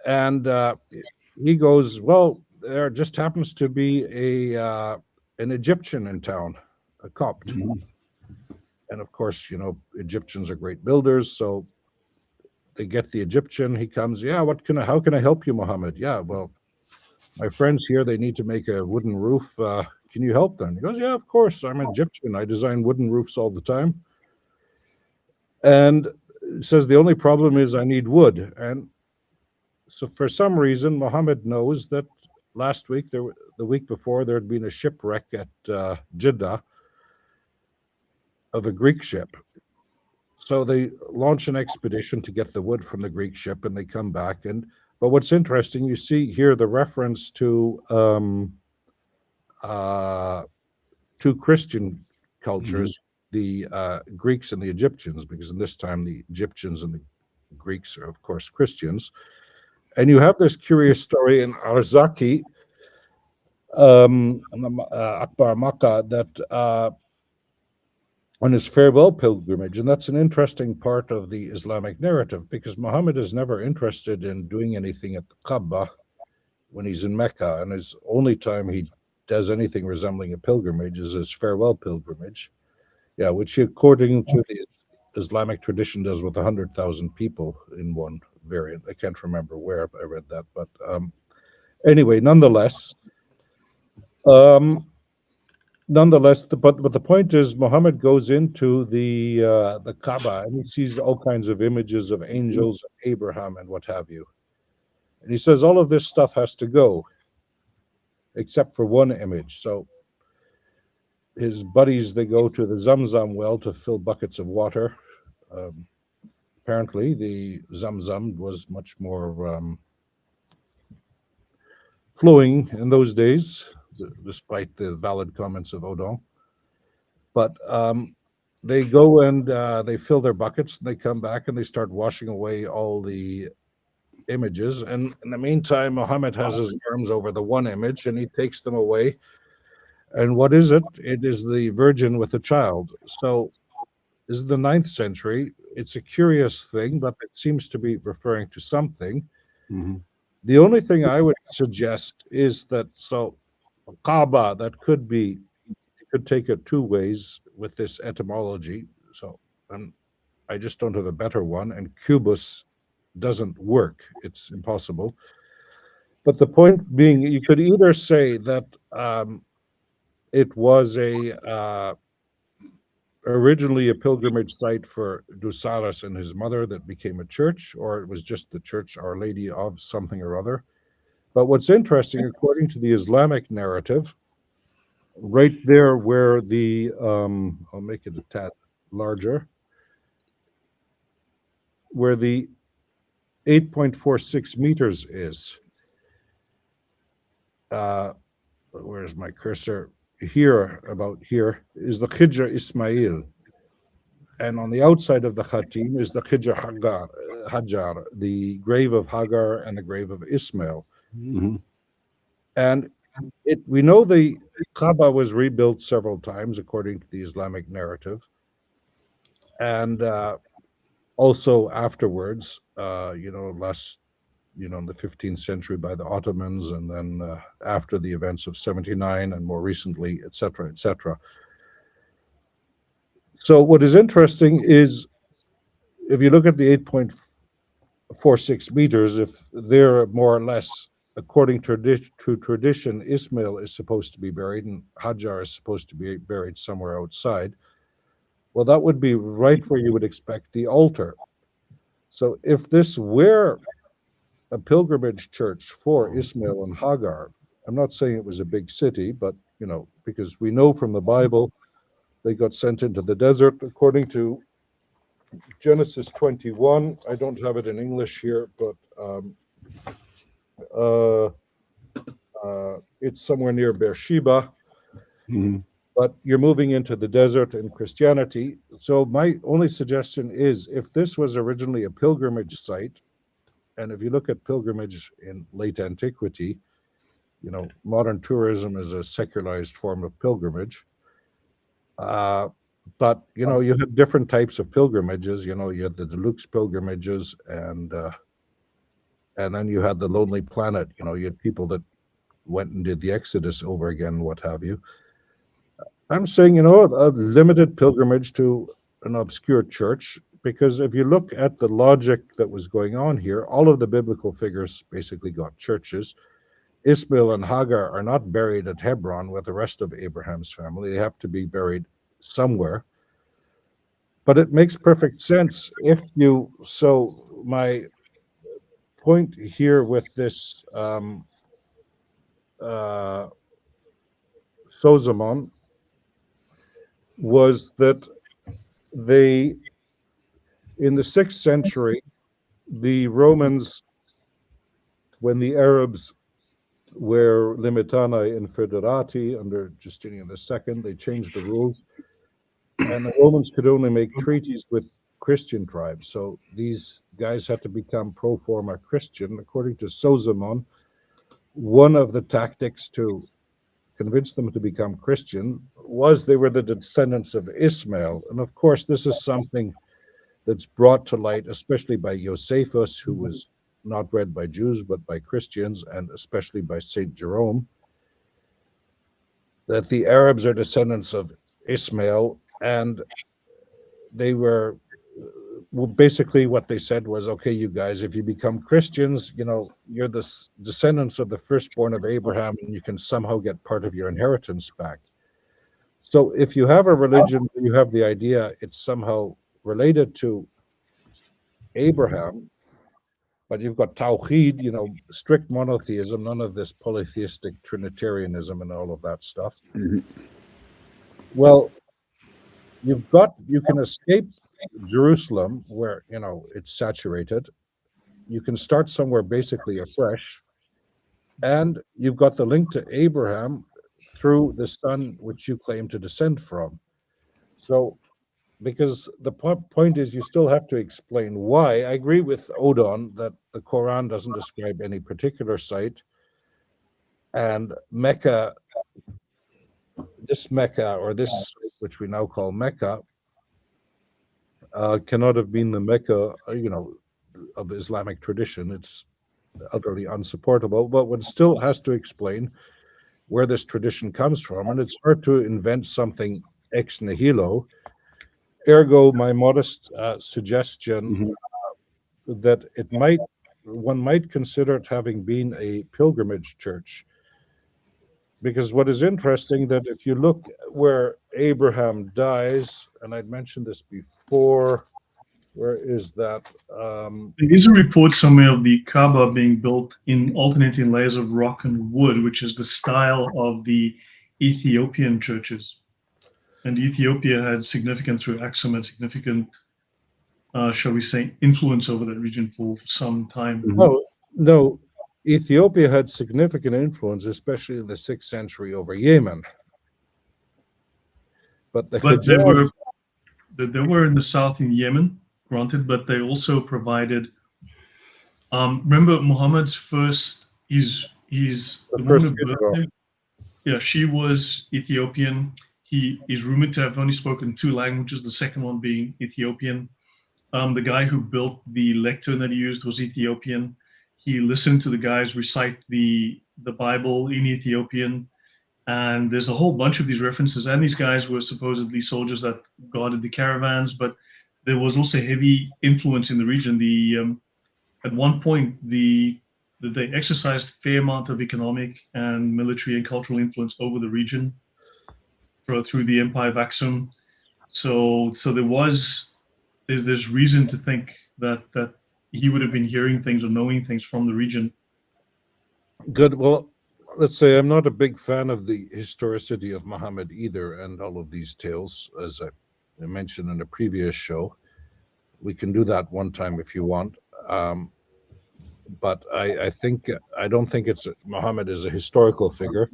And he goes, well, there just happens to be an Egyptian in town, a Copt. Mm-hmm. And of course, Egyptians are great builders, so they get the Egyptian. He comes, yeah, how can I help you, Muhammad? Yeah, well, my friends here, they need to make a wooden roof. can you help them? He goes, yeah, of course. I'm Egyptian. I design wooden roofs all the time. And says the only problem is I need wood. And so for some reason, Muhammad knows that last week, the week before, there had been a shipwreck at Jeddah of a Greek ship. So they launch an expedition to get the wood from the Greek ship, and they come back. But what's interesting, you see here the reference to two Christian cultures, the Greeks and the Egyptians, because in this time the Egyptians and the Greeks are, of course, Christians. And you have this curious story in Arzaki, Akbar Makkah, that on his farewell pilgrimage, and that's an interesting part of the Islamic narrative, because Muhammad is never interested in doing anything at the Kaaba when he's in Mecca, and his only time he does anything resembling a pilgrimage is his farewell pilgrimage, which he, according to the Islamic tradition, does with 100,000 people in one variant. I can't remember where I read that, but anyway, nonetheless, but the point is, Muhammad goes into the Kaaba and he sees all kinds of images of angels, Abraham, and what have you. And he says all of this stuff has to go, except for one image. So his buddies, they go to the Zamzam well to fill buckets of water. Apparently, the Zamzam was much more flowing in those days, despite the valid comments of Odon. But they go and they fill their buckets, and they come back and they start washing away all the images. And in the meantime, Muhammad has his arms over the one image and he takes them away. And what is it? It is the Virgin with a child. So this is the 9th century. It's a curious thing, but it seems to be referring to something. The only thing I would suggest is that, so Kaaba, that could be, you could take it two ways with this etymology. So, and I just don't have a better one. And Cubus doesn't work. It's impossible. But the point being, you could either say that it was originally a pilgrimage site for Dusaras and his mother that became a church, or it was just the church Our Lady of something or other. But what's interesting, according to the Islamic narrative, right there where the, I'll make it a tad larger, where the 8.46 meters is, where's my cursor? Here, about here, is the Khidr Ismail. And on the outside of the Khatim is the Khidr Hajar, the grave of Hagar and the grave of Ismail. And we know the Kaaba was rebuilt several times according to the Islamic narrative. And also afterwards, in the 15th century by the Ottomans, and then after the events of 79 and more recently, etc., etc. So what is interesting is, if you look at the 8.46 meters, if they're more or less, according to tradition, Ismail is supposed to be buried and Hajar is supposed to be buried somewhere outside, well, that would be right where you would expect the altar. So if this were a pilgrimage church for Ismail and Hagar, I'm not saying it was a big city, but, because we know from the Bible, they got sent into the desert according to Genesis 21. I don't have it in English here, but it's somewhere near Beersheba. But you're moving into the desert in Christianity. So my only suggestion is, if this was originally a pilgrimage site, and if you look at pilgrimage in late antiquity, modern tourism is a secularized form of pilgrimage. But, you had different types of pilgrimages. You had the deluxe pilgrimages, and then you had the Lonely Planet. You had people that went and did the Exodus over again, what have you. I'm saying, a limited pilgrimage to an obscure church, because if you look at the logic that was going on here, all of the biblical figures basically got churches. Ishmael and Hagar are not buried at Hebron with the rest of Abraham's family. They have to be buried somewhere. But it makes perfect sense if you, so my point here with this Sozomon was that they, in the 6th century, the Romans, when the Arabs were limitanae infederati under Justinian II, they changed the rules, and the Romans could only make treaties with Christian tribes. So these guys had to become pro forma Christian. According to Sozomon, one of the tactics to convince them to become Christian was they were the descendants of Ishmael. And of course, this is something that's brought to light, especially by Josephus, who was not read by Jews, but by Christians, and especially by St. Jerome, that the Arabs are descendants of Ishmael, and they were, well, basically what they said was, okay, you guys, if you become Christians, you know, you're the descendants of the firstborn of Abraham, and you can somehow get part of your inheritance back. So if you have a religion, you have the idea it's somehow related to Abraham, but you've got Tawhid, you know, strict monotheism, none of this polytheistic Trinitarianism and all of that stuff. Mhm. Well, you can escape Jerusalem, where, you know, it's saturated. You can start somewhere basically afresh, and you've got the link to Abraham through the son which you claim to descend from. So, because the point is, you still have to explain why. I agree with Odon that the Quran doesn't describe any particular site, and Mecca, this Mecca, or this site, which we now call Mecca, cannot have been the Mecca, you know, of Islamic tradition. It's utterly unsupportable, but one still has to explain where this tradition comes from, and it's hard to invent something ex nihilo. Ergo, my modest suggestion that one might consider it having been a pilgrimage church. Because what is interesting, that if you look where Abraham dies, and I'd mentioned this before, where is that? There is a report somewhere of the Kaaba being built in alternating layers of rock and wood, which is the style of the Ethiopian churches. And Ethiopia had significant, through Aksum, had significant, shall we say, influence over that region for some time. No, Ethiopia had significant influence, especially in the 6th century, over Yemen. But they were in the south in Yemen, granted, but they also provided. Remember Muhammad's first, the woman who birthed him? Yeah, she was Ethiopian. He is rumored to have only spoken 2 languages, the second one being Ethiopian. The guy who built the lectern that he used was Ethiopian. He listened to the guys recite the Bible in Ethiopian. And there's a whole bunch of these references. And these guys were supposedly soldiers that guarded the caravans, but there was also heavy influence in the region. At one point, they exercised fair amount of economic and military and cultural influence over the region through the Empire of Aksum. So there's reason to think that he would have been hearing things or knowing things from the region. Good. Well, let's say I'm not a big fan of the historicity of Muhammad either, and all of these tales, as I mentioned in a previous show. We can do that one time if you want. But I don't think Muhammad is a historical figure.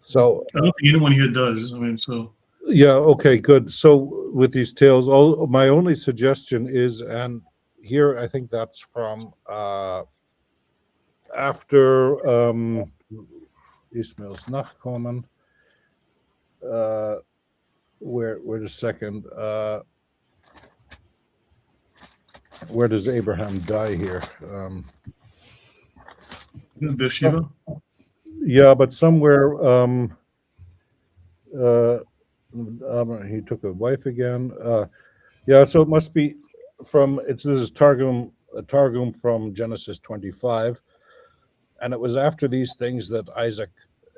So I don't think anyone here does. I mean, so. Yeah, okay, good. So with these tales, my only suggestion is, and here I think that's from after Ishmael's Nachkommen. Wait a second. Where does Abraham die here? Beersheba? Yeah, but somewhere he took a wife again. Yeah, so it must be from, this is a Targum from Genesis 25. And it was after these things that Isaac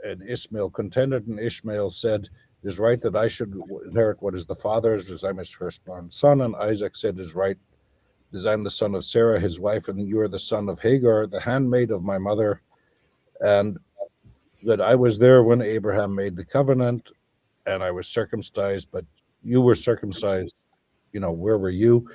and Ishmael contended, and Ishmael said, "It is right that I should inherit what is the father's, as I'm his firstborn son." And Isaac said, "It is right, as I'm the son of Sarah, his wife, and you are the son of Hagar, the handmaid of my mother, and that I was there when Abraham made the covenant, and I was circumcised, but you were circumcised, where were you?"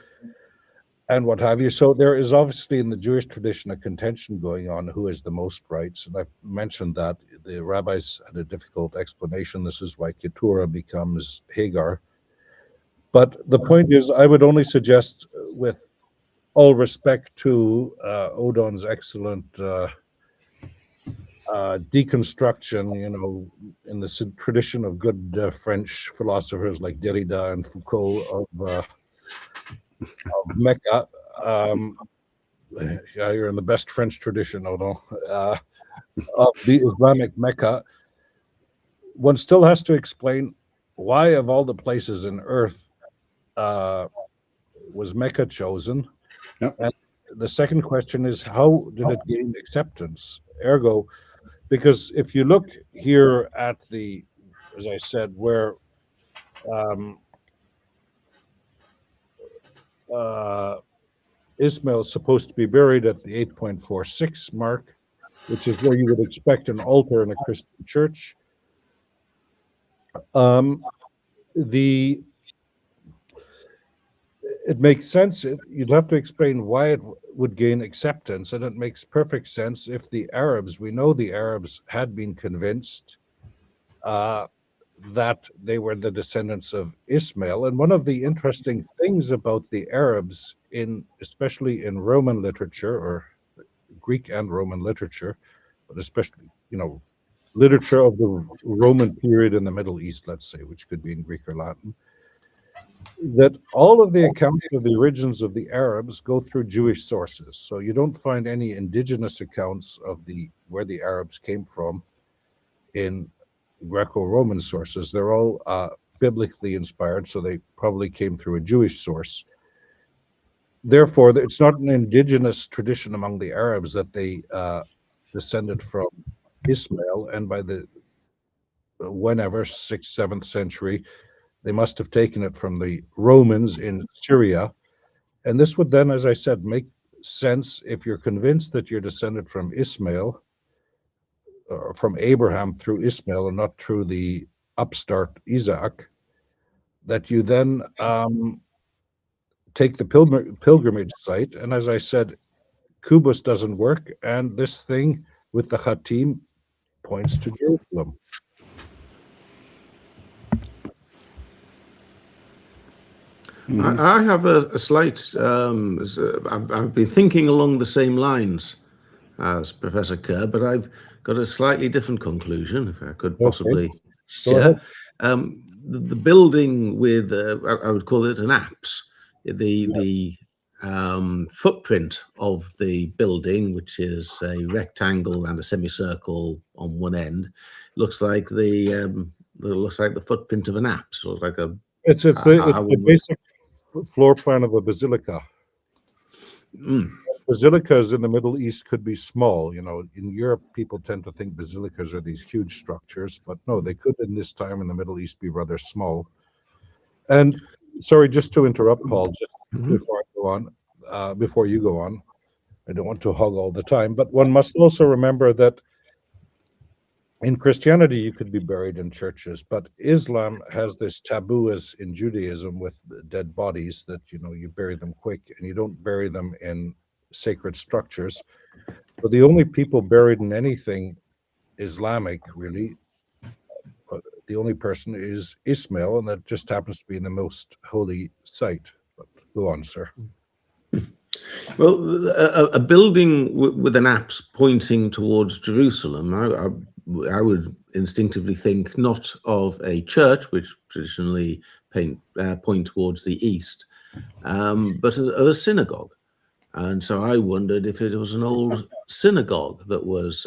And what have you. So there is obviously in the Jewish tradition a contention going on who has the most rights. And I've mentioned that the rabbis had a difficult explanation. This is why Keturah becomes Hagar. But the point is, I would only suggest, with all respect to Odon's excellent deconstruction, in the tradition of good French philosophers like Derrida and Foucault of Mecca. Yeah, you're in the best French tradition, Odon, of the Islamic Mecca. One still has to explain why, of all the places in earth, was Mecca chosen. Yep. And the second question is, how did it gain acceptance? Ergo, because if you look here at the, as I said, where Ishmael is supposed to be buried at the 8.46 mark, which is where you would expect an altar in a Christian church. It makes sense. You'd have to explain why it would gain acceptance, and it makes perfect sense if the Arabs, we know the Arabs had been convinced that they were the descendants of Ishmael. And one of the interesting things about the Arabs, especially in Roman literature, or Greek and Roman literature, but especially, literature of the Roman period in the Middle East, let's say, which could be in Greek or Latin, that all of the accounts of the origins of the Arabs go through Jewish sources. So you don't find any indigenous accounts of where the Arabs came from in Greco-Roman sources. They're all biblically inspired, so they probably came through a Jewish source. Therefore, it's not an indigenous tradition among the Arabs that they descended from Ishmael, and by the 6th, 7th century, they must have taken it from the Romans in Syria. And this would then, as I said, make sense if you're convinced that you're descended from Ishmael, or from Abraham through Ishmael and not through the upstart Isaac, that you then take the pilgrimage site. And as I said, Kubus doesn't work, and this thing with the Hatim points to Jerusalem. I have a slight, I've been thinking along the same lines as Professor Kerr, but I've got a slightly different conclusion, if I could possibly share. The building with, I would call it an apse, the footprint of the building, which is a rectangle and a semicircle on one end, looks like the footprint of an apse, or like a. It's the basic floor plan of a basilica. Basilicas in the Middle East could be small. In Europe, people tend to think basilicas are these huge structures, but no, they could in this time in the Middle East be rather small. And sorry, just to interrupt, Paul, just before I go on, before you go on, I don't want to hog all the time, but one must also remember that in Christianity, you could be buried in churches, but Islam has this taboo, as in Judaism, with dead bodies, that you bury them quick and you don't bury them in sacred structures. So the only people buried in anything Islamic, really, the only person is Ishmael, and that just happens to be in the most holy site. But go on, sir. Well, a building with an apse pointing towards Jerusalem, I would instinctively think not of a church, which traditionally point towards the east, but of a synagogue. And so I wondered if it was an old synagogue that was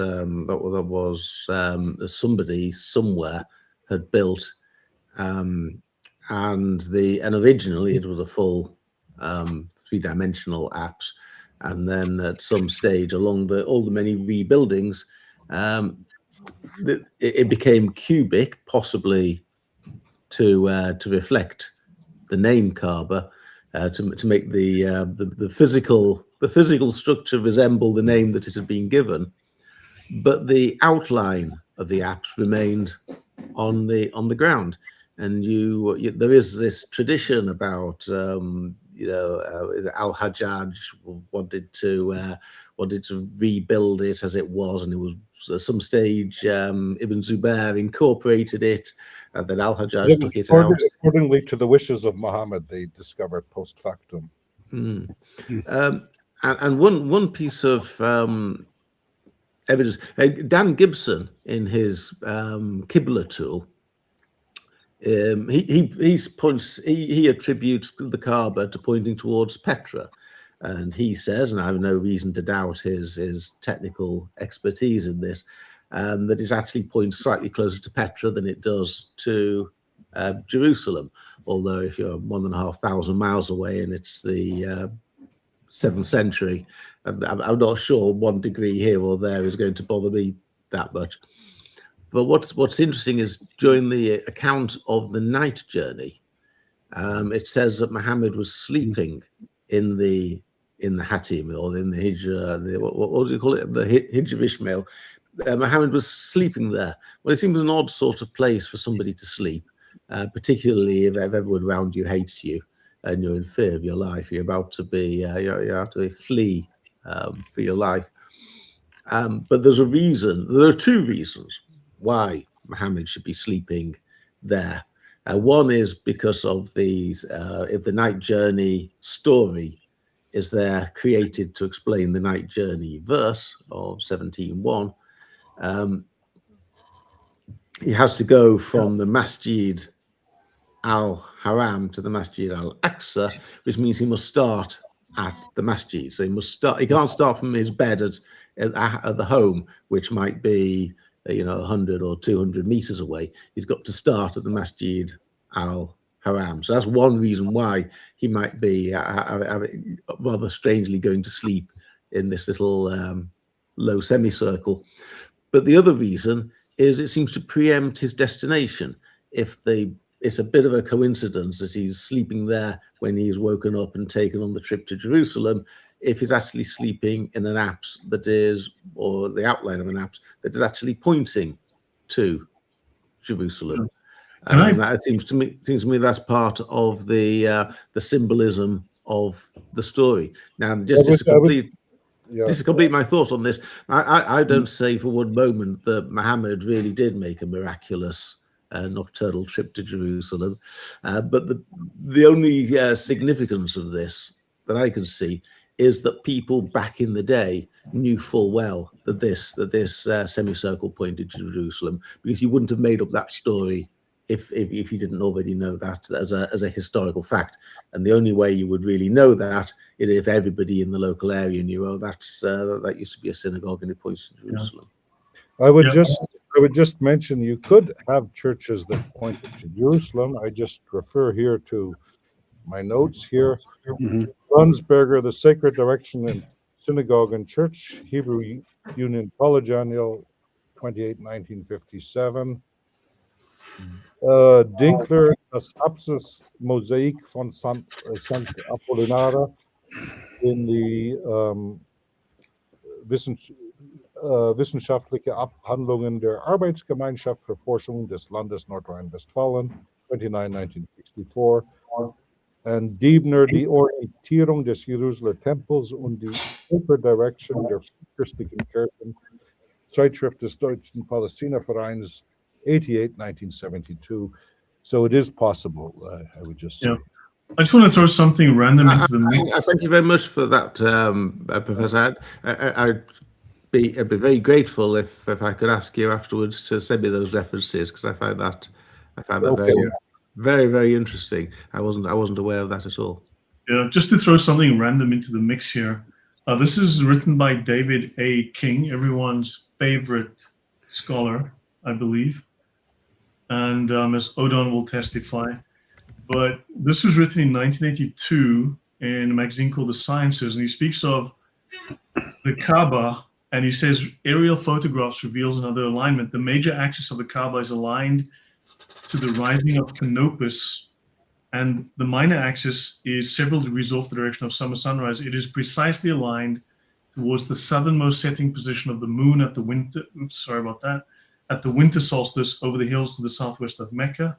somebody somewhere had built, and originally it was a full 3-dimensional apse, and then at some stage along all the many rebuildings, it became cubic, possibly to reflect the name Kaaba, to make the physical structure resemble the name that it had been given, but the outline of the apse remained on the ground. And there is this tradition about Al-Hajjaj wanted to rebuild it as it was, and it was at some stage Ibn Zubair incorporated it, and then Al-Hajjaj took it out accordingly to the wishes of Muhammad. They discovered post factum. And one piece of evidence, Dan Gibson in his Qibla tool, he attributes the Kaaba to pointing towards Petra, and he says, and I have no reason to doubt his technical expertise in this, that it actually points slightly closer to Petra than it does to Jerusalem. Although if you're 1,500 miles away and it's the 7th century, I'm not sure 1 degree here or there is going to bother me that much. But what's interesting is during the account of the night journey, it says that Muhammad was sleeping in the Hatim, or in the Hijr, what do you call it? The Hijr of Ishmael. Muhammad was sleeping there. Well, it seems an odd sort of place for somebody to sleep, particularly if everyone around you hates you and you're in fear of your life. You're about to be, you have to flee for your life. But there's a reason. There are 2 reasons why Muhammad should be sleeping there. One is because of if the night journey story is there created to explain the night journey verse of 17:1. He has to go from the Masjid al-Haram to the Masjid al-Aqsa, which means he must start at the Masjid. So he can't start from his bed at the home, which might be 100 or 200 meters away. He's got to start at the Masjid al-Haram. So that's one reason why he might be rather strangely going to sleep in this little low semicircle. But the other reason is it seems to preempt his destination. It's a bit of a coincidence that he's sleeping there when he's woken up and taken on the trip to Jerusalem, if he's actually sleeping in an apse that is, or the outline of an apse that is actually pointing to Jerusalem. And that seems to me that's part of the symbolism of the story. Now, just to complete my thought on this, I don't say for one moment that Muhammad really did make a miraculous nocturnal trip to Jerusalem, but the only significance of this that I can see is that people back in the day knew full well that this semicircle pointed to Jerusalem, because you wouldn't have made up that story if you didn't already know that as a historical fact. And the only way you would really know that is if everybody in the local area knew, oh, that used to be a synagogue and it points to Jerusalem. I would just mention you could have churches that pointed to Jerusalem. I just refer here to my notes here. Brunsberger, The Sacred Direction in Synagogue and Church, Hebrew Union College Annual, 28, 1957. Dinkler, Das Apsis Mosaik von St. Apollinare in the Wissenschaftliche Abhandlungen der Arbeitsgemeinschaft für Forschung des Landes Nordrhein-Westfalen, 29, 1964. And Diebner, Die Orientierung des Jerusalemer Tempels und die Sacred Direction der christlichen Kirchen, Zeitschrift des Deutschen Palästina-Vereins, 88, 1972. So it is possible, I would just say. I just want to throw something random into the mix. I thank you very much for that, Professor. I'd be very grateful if I could ask you afterwards to send me those references, because I found that very, very interesting. I wasn't aware of that at all. Yeah, just to throw something random into the mix here. This is written by David A. King, everyone's favorite scholar, I believe. And as Odon will testify. But this was written in 1982 in a magazine called The Sciences, and he speaks of the Kaaba, and he says aerial photographs reveals another alignment. The major axis of the Kaaba is aligned to the rising of Canopus, and the minor axis is several degrees off the direction of summer sunrise. It is precisely aligned towards the southernmost setting position of the moon at the winter. Oops, sorry about that. At the winter solstice over the hills to the southwest of Mecca.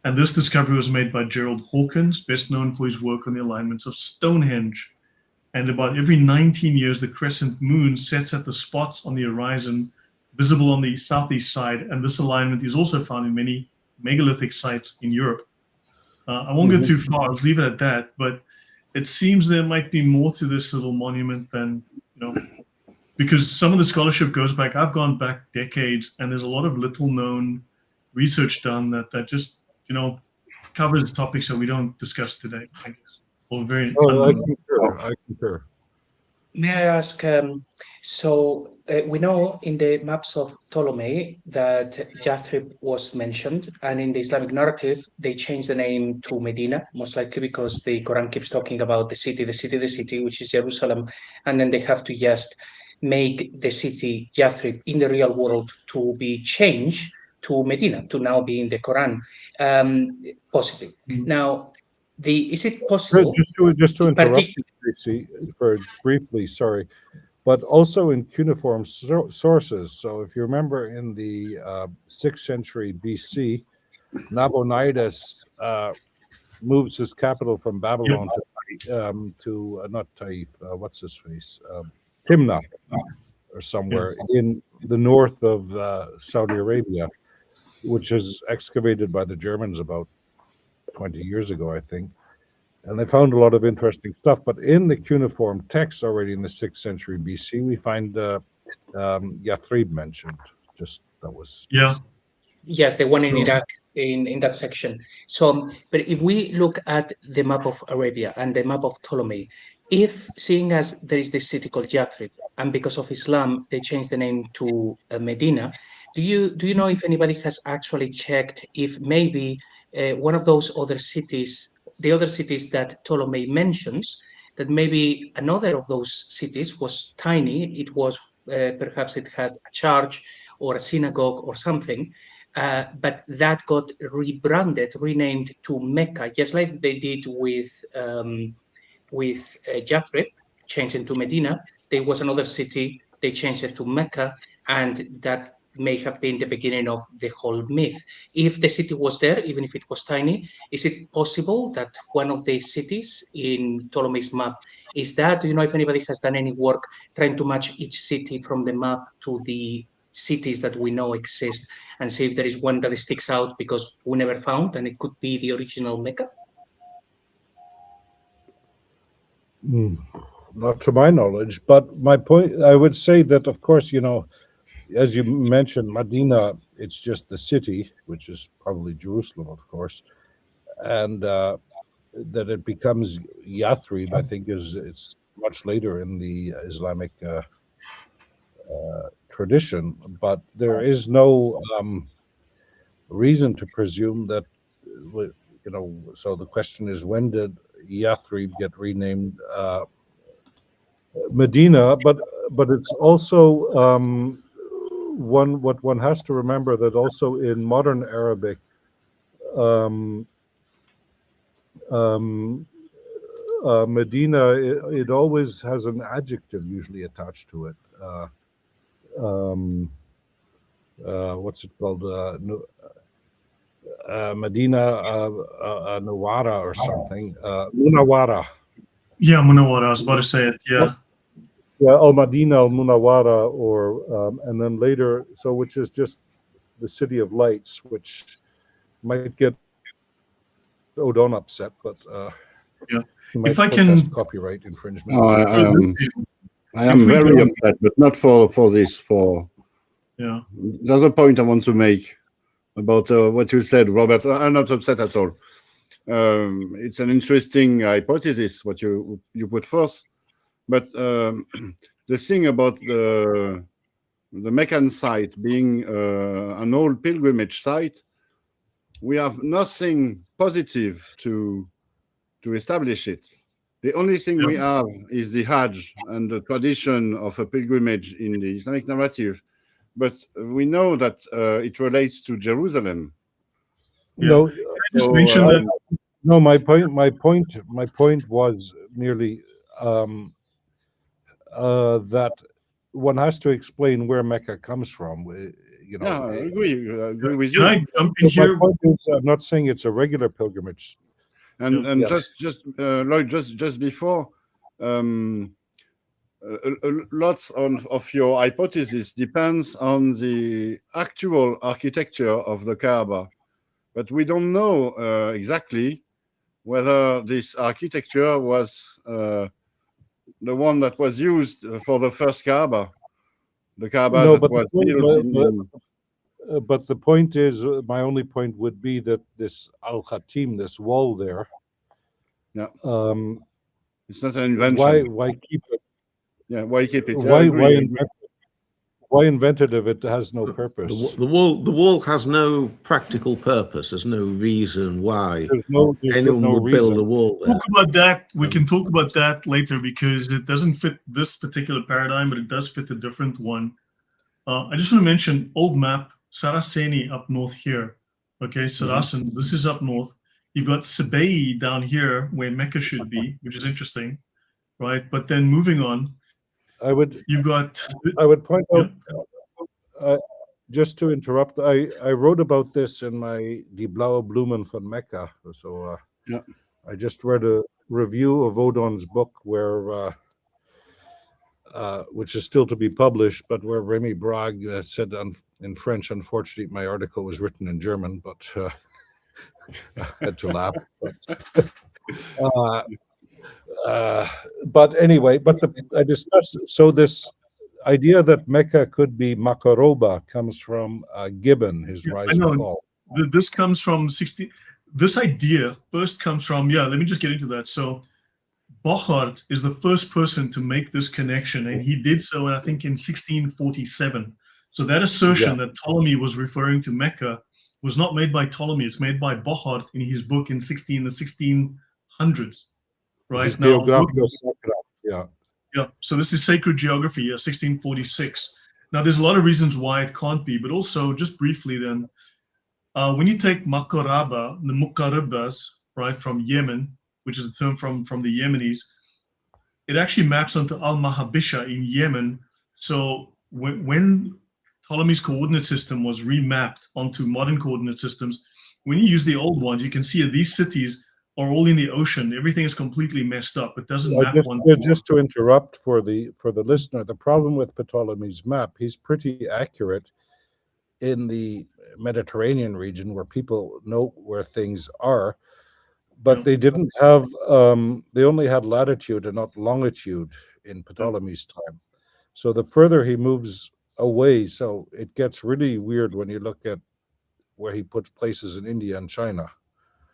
And this discovery was made by Gerald Hawkins, best known for his work on the alignments of Stonehenge. And about every 19 years, the crescent moon sets at the spots on the horizon visible on the southeast side. And this alignment is also found in many megalithic sites in Europe. I won't go too far, I'll leave it at that. But it seems there might be more to this little monument than, because some of the scholarship goes back, I've gone back decades, and there's a lot of little known research done that just, covers topics that we don't discuss today, I guess. Or very I concur. May I ask, we know in the maps of Ptolemy that Yathrib was mentioned, and in the Islamic narrative, they changed the name to Medina, most likely because the Quran keeps talking about the city, which is Jerusalem, and then they have to just make the city Yathrib in the real world to be changed to Medina, to now be in the Quran, possibly. Now, is it possible? Just to interrupt you, Tracy, briefly, sorry, but also in cuneiform sources. So if you remember in the 6th century BC, Nabonidus moves his capital from Babylon to not Taif, what's his face? Timnah, or somewhere in the north of Saudi Arabia, which is excavated by the Germans about 20 years ago, I think. And they found a lot of interesting stuff. But in the cuneiform text already in the 6th century BC, we find Yathrib mentioned. Yes, the one in Iraq, in that section. So, but if we look at the map of Arabia and the map of Ptolemy, seeing as there is this city called Yathrib, and because of Islam, they changed the name to Medina, do you know if anybody has actually checked if maybe one of those other cities, the other cities that Ptolemy mentions, that maybe another of those cities was tiny, it was perhaps it had a church or a synagogue or something, but that got renamed to Mecca, just like they did with Yathrib, changed it to Medina. There was another city, they changed it to Mecca, and that may have been the beginning of the whole myth. If the city was there, even if it was tiny, is it possible that one of the cities in Ptolemy's map is that? Do you know if anybody has done any work trying to match each city from the map to the cities that we know exist, and see if there is one that sticks out because we never found, and it could be the original Mecca? Not to my knowledge, but my point, I would say that, of course, as you mentioned, Medina, it's just the city, which is probably Jerusalem, of course, and that it becomes Yathrib, I think, it's much later in the Islamic tradition, but there is no reason to presume that, so the question is, when did Yathrib get renamed Medina? But it's also what one has to remember, that also in modern Arabic, Medina, it always has an adjective usually attached to it. What's it called? Medina Nawara or something. Munawara. Yeah, Munawara. I was about to say it. Yeah. Yeah, Al Madina Al Munawara, or and then later, which is just the city of lights, which might get Odon upset, but if I can, copyright infringement. I am very upset, but not for this. The other point I want to make about what you said, Robert. I'm not upset at all. It's an interesting hypothesis what you put first. But the thing about the Meccan site being an old pilgrimage site, we have nothing positive to establish it, The only thing we have is the Hajj and the tradition of a pilgrimage in the Islamic narrative, but we know that it relates to Jerusalem. No, Just mention that. no. My point was merely that one has to explain where Mecca comes from. You know, Yeah, I agree with Can you. I jump in my here? point is, I'm not saying it's a regular pilgrimage. And Yeah. just Lloyd, just before, lots of your hypothesis depends on the actual architecture of the Kaaba, but we don't know exactly whether this architecture was the one that was used for the first Kaaba, the Kaaba No, that but was built but the point is, my only point would be that this Al-Khatim, this wall there, yeah, it's not an invention. why keep it? Yeah, why keep it? Why invent it if it has no purpose? The wall has no practical purpose. There's no reason why There's anyone no would build a reason. wall there. Talk about that. We can talk about that later because it doesn't fit this particular paradigm, but it does fit a different one. I just want to mention old map, Saraceni up north here. Okay, Saracen, this is up north. You've got Sabei down here where Mecca should be, which is interesting, right? But then moving on, you've got. I would point out, just to interrupt, I wrote about this in my Die Blaue Blumen von Mecca. So I just read a review of Odon's book where, which is still to be published, but where Remy Brague said in French. Unfortunately, my article was written in German, but I had to laugh. But anyway, I discussed, so this idea that Mecca could be Makoroba comes from Gibbon, his Rise and Fall. This comes from this idea first comes from, let me just get into that. So Bochart is the first person to make this connection, and he did so, I think, in 1647. So that assertion that Ptolemy was referring to Mecca was not made by Ptolemy. It's made by Bochart in his book in the 1600s. Right now, so this is Sacred Geography, 1646. Now, there's a lot of reasons why it can't be, but also just briefly then, when you take Makoraba, the Mukaribas, right, from Yemen, which is a term from the Yemenis, it actually maps onto Al-Mahabisha in Yemen. So when Ptolemy's coordinate system was remapped onto modern coordinate systems, when you use the old ones, you can see that these cities are all in the ocean. Everything is completely messed up. It doesn't map one. Just to interrupt for the listener, the problem with Ptolemy's map, he's pretty accurate in the Mediterranean region where people know where things are, but they didn't have. They only had latitude and not longitude in Ptolemy's time. So the further he moves away, so it gets really weird when you look at where he puts places in India and China.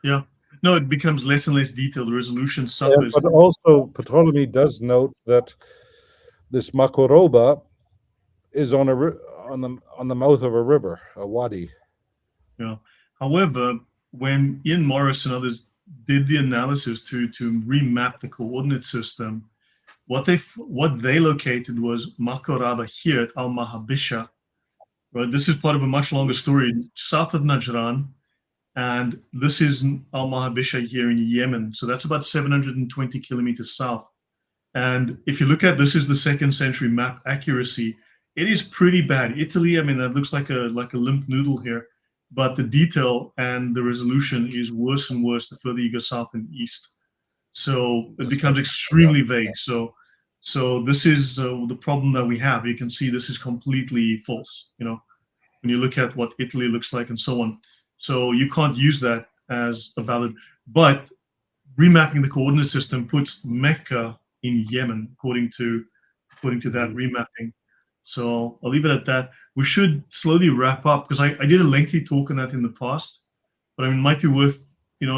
Yeah. No, it becomes less and less detailed. The resolution suffers. But also, Ptolemy does note that this Makoroba is on the mouth of a river, a wadi. Yeah. However, when Ian Morris and others did the analysis to remap the coordinate system, what they located was Makoraba here at Al-Mahabisha. Right. This is part of a much longer story south of Najran. And this is Al-Mahabisha here in Yemen. So that's about 720 kilometers south. And if you look at this is the 2nd century map accuracy, it is pretty bad. Italy, I mean, that looks like a limp noodle here. But the detail and the resolution is worse and worse the further you go south and east. So it becomes extremely vague. So this is the problem that we have. You can see this is completely false, when you look at what Italy looks like and so on. So you can't use that as a valid, but remapping the coordinate system puts Mecca in Yemen, according to that remapping. So I'll leave it at that. We should slowly wrap up because I did a lengthy talk on that in the past, but it might be worth,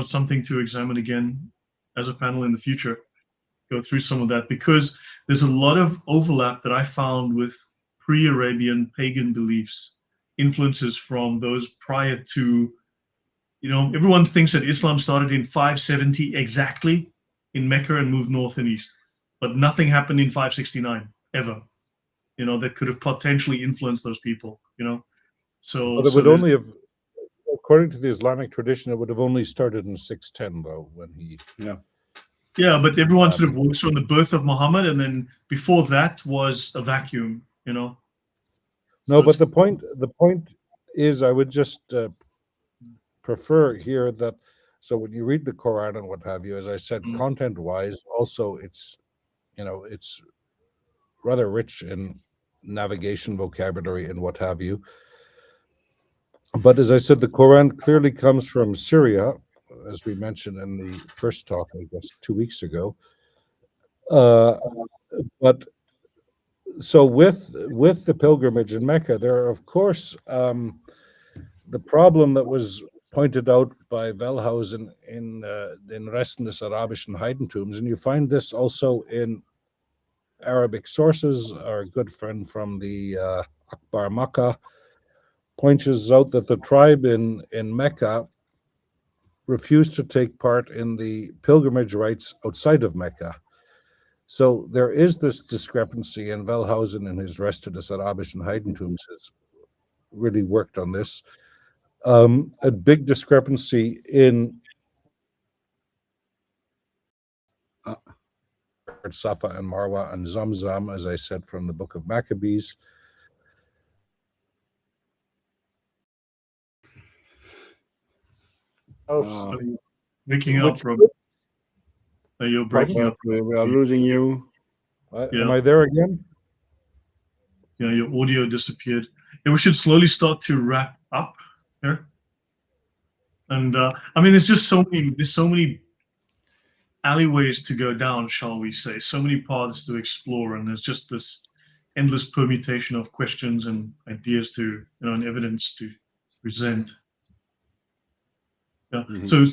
something to examine again as a panel in the future, go through some of that because there's a lot of overlap that I found with pre-Arabian pagan beliefs. Influences from those prior to, everyone thinks that Islam started in 570 exactly, in Mecca and moved north and east. But nothing happened in 569 ever, that could have potentially influenced those people, So, But it would only have, according to the Islamic tradition, it would have only started in 610, though, when he. Yeah, but everyone sort of works on the birth of Muhammad, and then before that was a vacuum, No, so but the point is, I would just prefer here that, so when you read the Quran and what have you, as I said, content-wise, also it's rather rich in navigation vocabulary and what have you. But as I said, the Quran clearly comes from Syria, as we mentioned in the first talk, I guess 2 weeks ago. But so with the pilgrimage in Mecca, there are, of course, the problem that was pointed out by Wellhausen in Resten des Arabischen Heidentums, and you find this also in Arabic sources. Our good friend from the Akbar Makkah points out that the tribe in Mecca refused to take part in the pilgrimage rites outside of Mecca. So there is this discrepancy, and Wellhausen in his Resten des Arabischen Heidentums has really worked on this. A big discrepancy in Safa and Marwa and Zamzam, as I said, from the book of Maccabees. Breaking up, Rob. You're breaking up. We are losing you. Am I there again? Yeah, your audio disappeared. Yeah, we should slowly start to wrap up here. And there's just so many alleyways to go down, shall we say? So many paths to explore, and there's just this endless permutation of questions and ideas to, and evidence to present. Yeah. So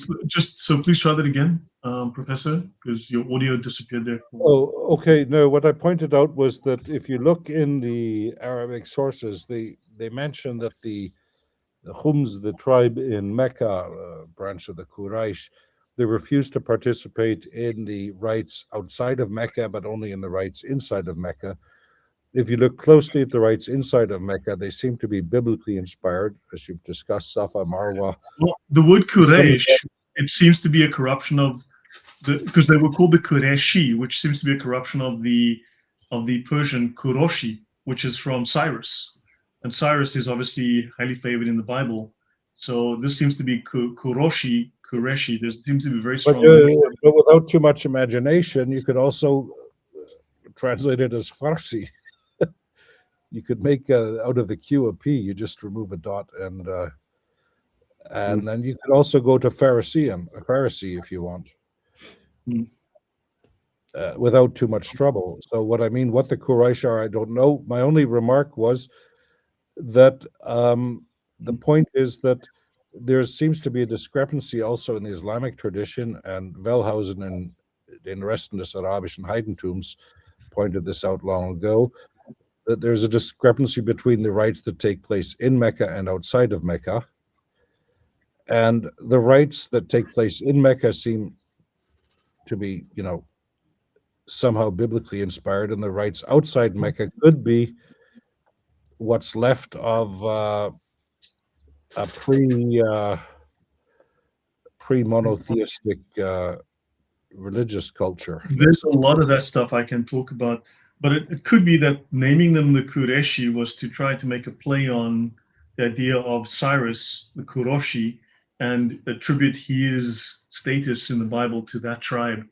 please try that again, Professor, because your audio disappeared there. Okay. No, what I pointed out was that if you look in the Arabic sources, they mention that the Khums, the tribe in Mecca, branch of the Quraysh, they refused to participate in the rites outside of Mecca, but only in the rites inside of Mecca. If you look closely at the rites inside of Mecca, they seem to be biblically inspired, as you've discussed, Safa, Marwa. Well, the word Quraysh, it seems to be a corruption of because they were called the Qureshi, which seems to be a corruption of the Persian Kuroshi, which is from Cyrus. And Cyrus is obviously highly favored in the Bible. So this seems to be Kuroshi, Qureshi. There seems to be very strong. But without too much imagination, you could also translate it as Farsi. You could make out of the Q a P. You just remove a dot, and then you could also go to Pharisee if you want, without too much trouble. So what the Quraysh are, I don't know. My only remark was that the point is that there seems to be a discrepancy also in the Islamic tradition, and Wellhausen in Resten des Arabischen Heidentums pointed this out long ago, that there's a discrepancy between the rites that take place in Mecca and outside of Mecca. And the rites that take place in Mecca seem to be, somehow biblically inspired, and the rites outside Mecca could be what's left of a pre-monotheistic religious culture. There's a lot of that stuff I can talk about. But it could be that naming them the Qureshi was to try to make a play on the idea of Cyrus, the Quroshi, and attribute his status in the Bible to that tribe.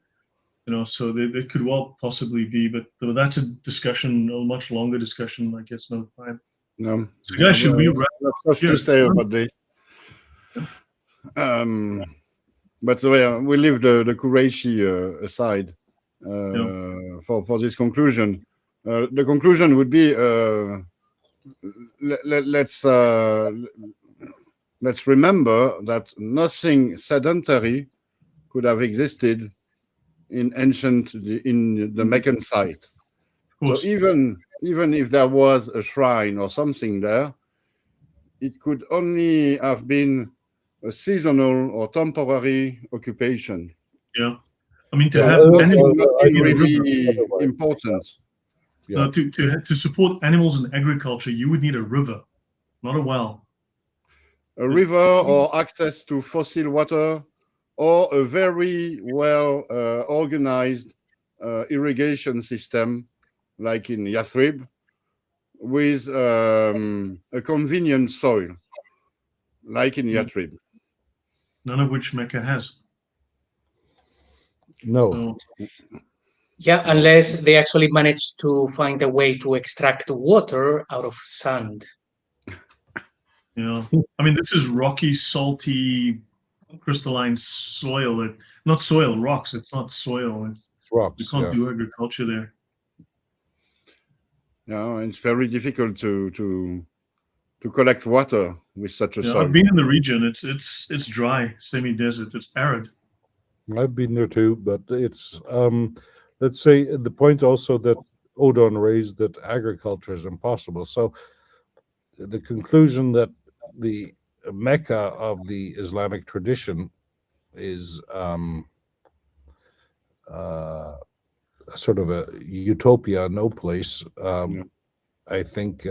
So there could well possibly be, but that's a discussion, a much longer discussion, I guess, another time. No. So guys, should we wrap up? Much to say about this. But we leave the Qureshi aside. For this conclusion, the conclusion would be let's remember that nothing sedentary could have existed in the Meccan site. So even if there was a shrine or something there, it could only have been a seasonal or temporary occupation. Yeah. I mean, to Yeah, have nothing, animals nothing in a river, really important. Yeah. to support animals in agriculture, you would need a river, not a well. A river or access to fossil water, or a very well organized irrigation system like in Yathrib, with a convenient soil like in Yathrib. None of which Mecca has. No. So, Yeah, unless they actually manage to find a way to extract water out of sand. yeah, I mean, this is rocky, salty, crystalline soil. Not soil, rocks. It's not soil. You Rocks. can't Yeah. do agriculture there. Yeah, it's very difficult to collect water with such a Yeah, soil. I've been in the region. It's dry, semi-desert. It's arid. I've been there too, but it's let's say the point also that Odon raised that agriculture is impossible. So the conclusion that the Mecca of the Islamic tradition is sort of a utopia, no place, I think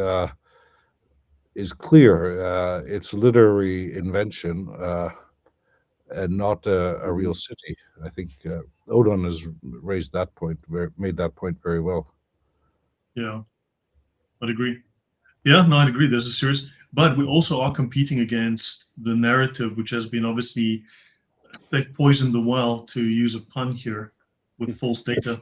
is clear. It's a literary invention and not a real city. I think Odon has raised that point, made that point very well. Yeah, I'd agree. Yeah, no, I'd agree. There's a serious, but we also are competing against the narrative, which has been obviously, they've poisoned the well, to use a pun here, with false data,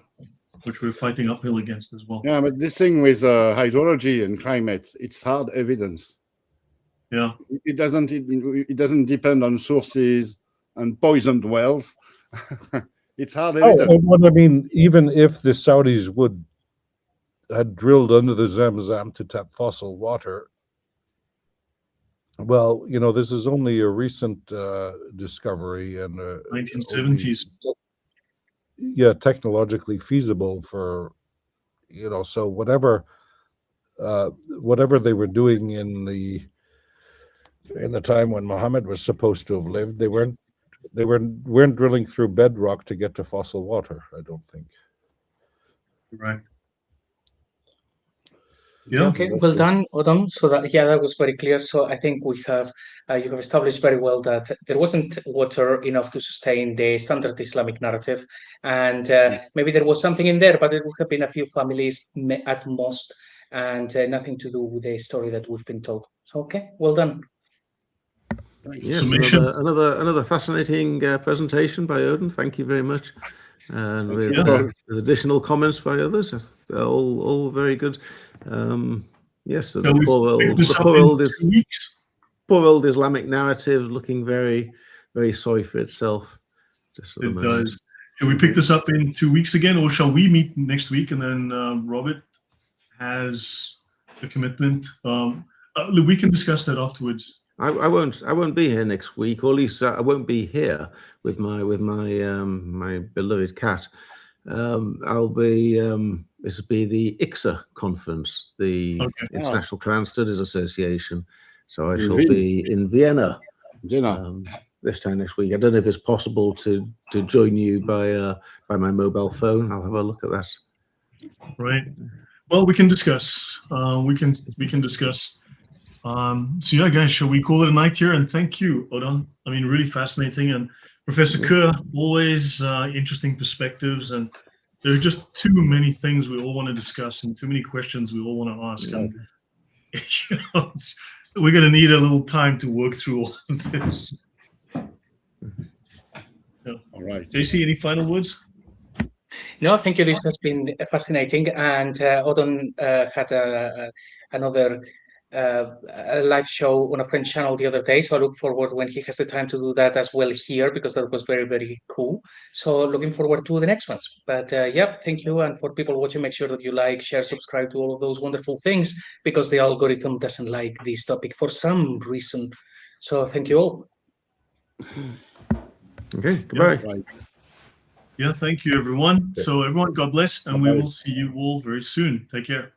which we're fighting uphill against as well. Yeah, but this thing with hydrology and climate, it's hard evidence. Yeah, It doesn't depend on sources and poisoned wells. It's hard evidence. What I mean, even if the Saudis had drilled under the Zamzam to tap fossil water, well, this is only a recent discovery and 1970s. Yeah, technologically feasible for, so whatever they were doing in the time when Muhammad was supposed to have lived, they weren't drilling through bedrock to get to fossil water, I don't think. Right. Yeah. Okay, well done, Odon. So that was very clear. So I think we have you have established very well that there wasn't water enough to sustain the standard Islamic narrative, and maybe there was something in there, but it would have been a few families at most, and nothing to do with the story that we've been told. So okay, well done. Yes, Summation. another fascinating presentation by Odon. Thank you very much. And with additional comments by others, all very good. Yes, so the poor old Islamic narrative looking very, very sorry for itself. It does. Shall we pick this up in 2 weeks again, or shall we meet next week and then Robert has a commitment? We can discuss that afterwards. I won't be here next week, or at least I won't be here with my my beloved cat. I'll be this will be the ICSA conference, the International Quran Studies Association. So I shall be in Vienna this time next week. I don't know if it's possible to join you by my mobile phone. I'll have a look at that. Right. Well, we can discuss. We can discuss. So yeah, guys, shall we call it a night here? And thank you, Odon. I mean, really fascinating. And Professor Kerr, always interesting perspectives. And there are just too many things we all want to discuss and too many questions we all want to ask. And we're going to need a little time to work through all of this. All right. JC, any final words? No, thank you. This has been fascinating. And Odon had another a live show on a French channel the other day, so I look forward when he has the time to do that as well here, because that was very, very cool. So looking forward to the next ones. But yeah, thank you. And for people watching, make sure that you like, share, subscribe to all of those wonderful things, because the algorithm doesn't like this topic for some reason. So thank you all. Okay, goodbye. Yeah, thank you, everyone. So everyone, God bless, and we will see you all very soon. Take care.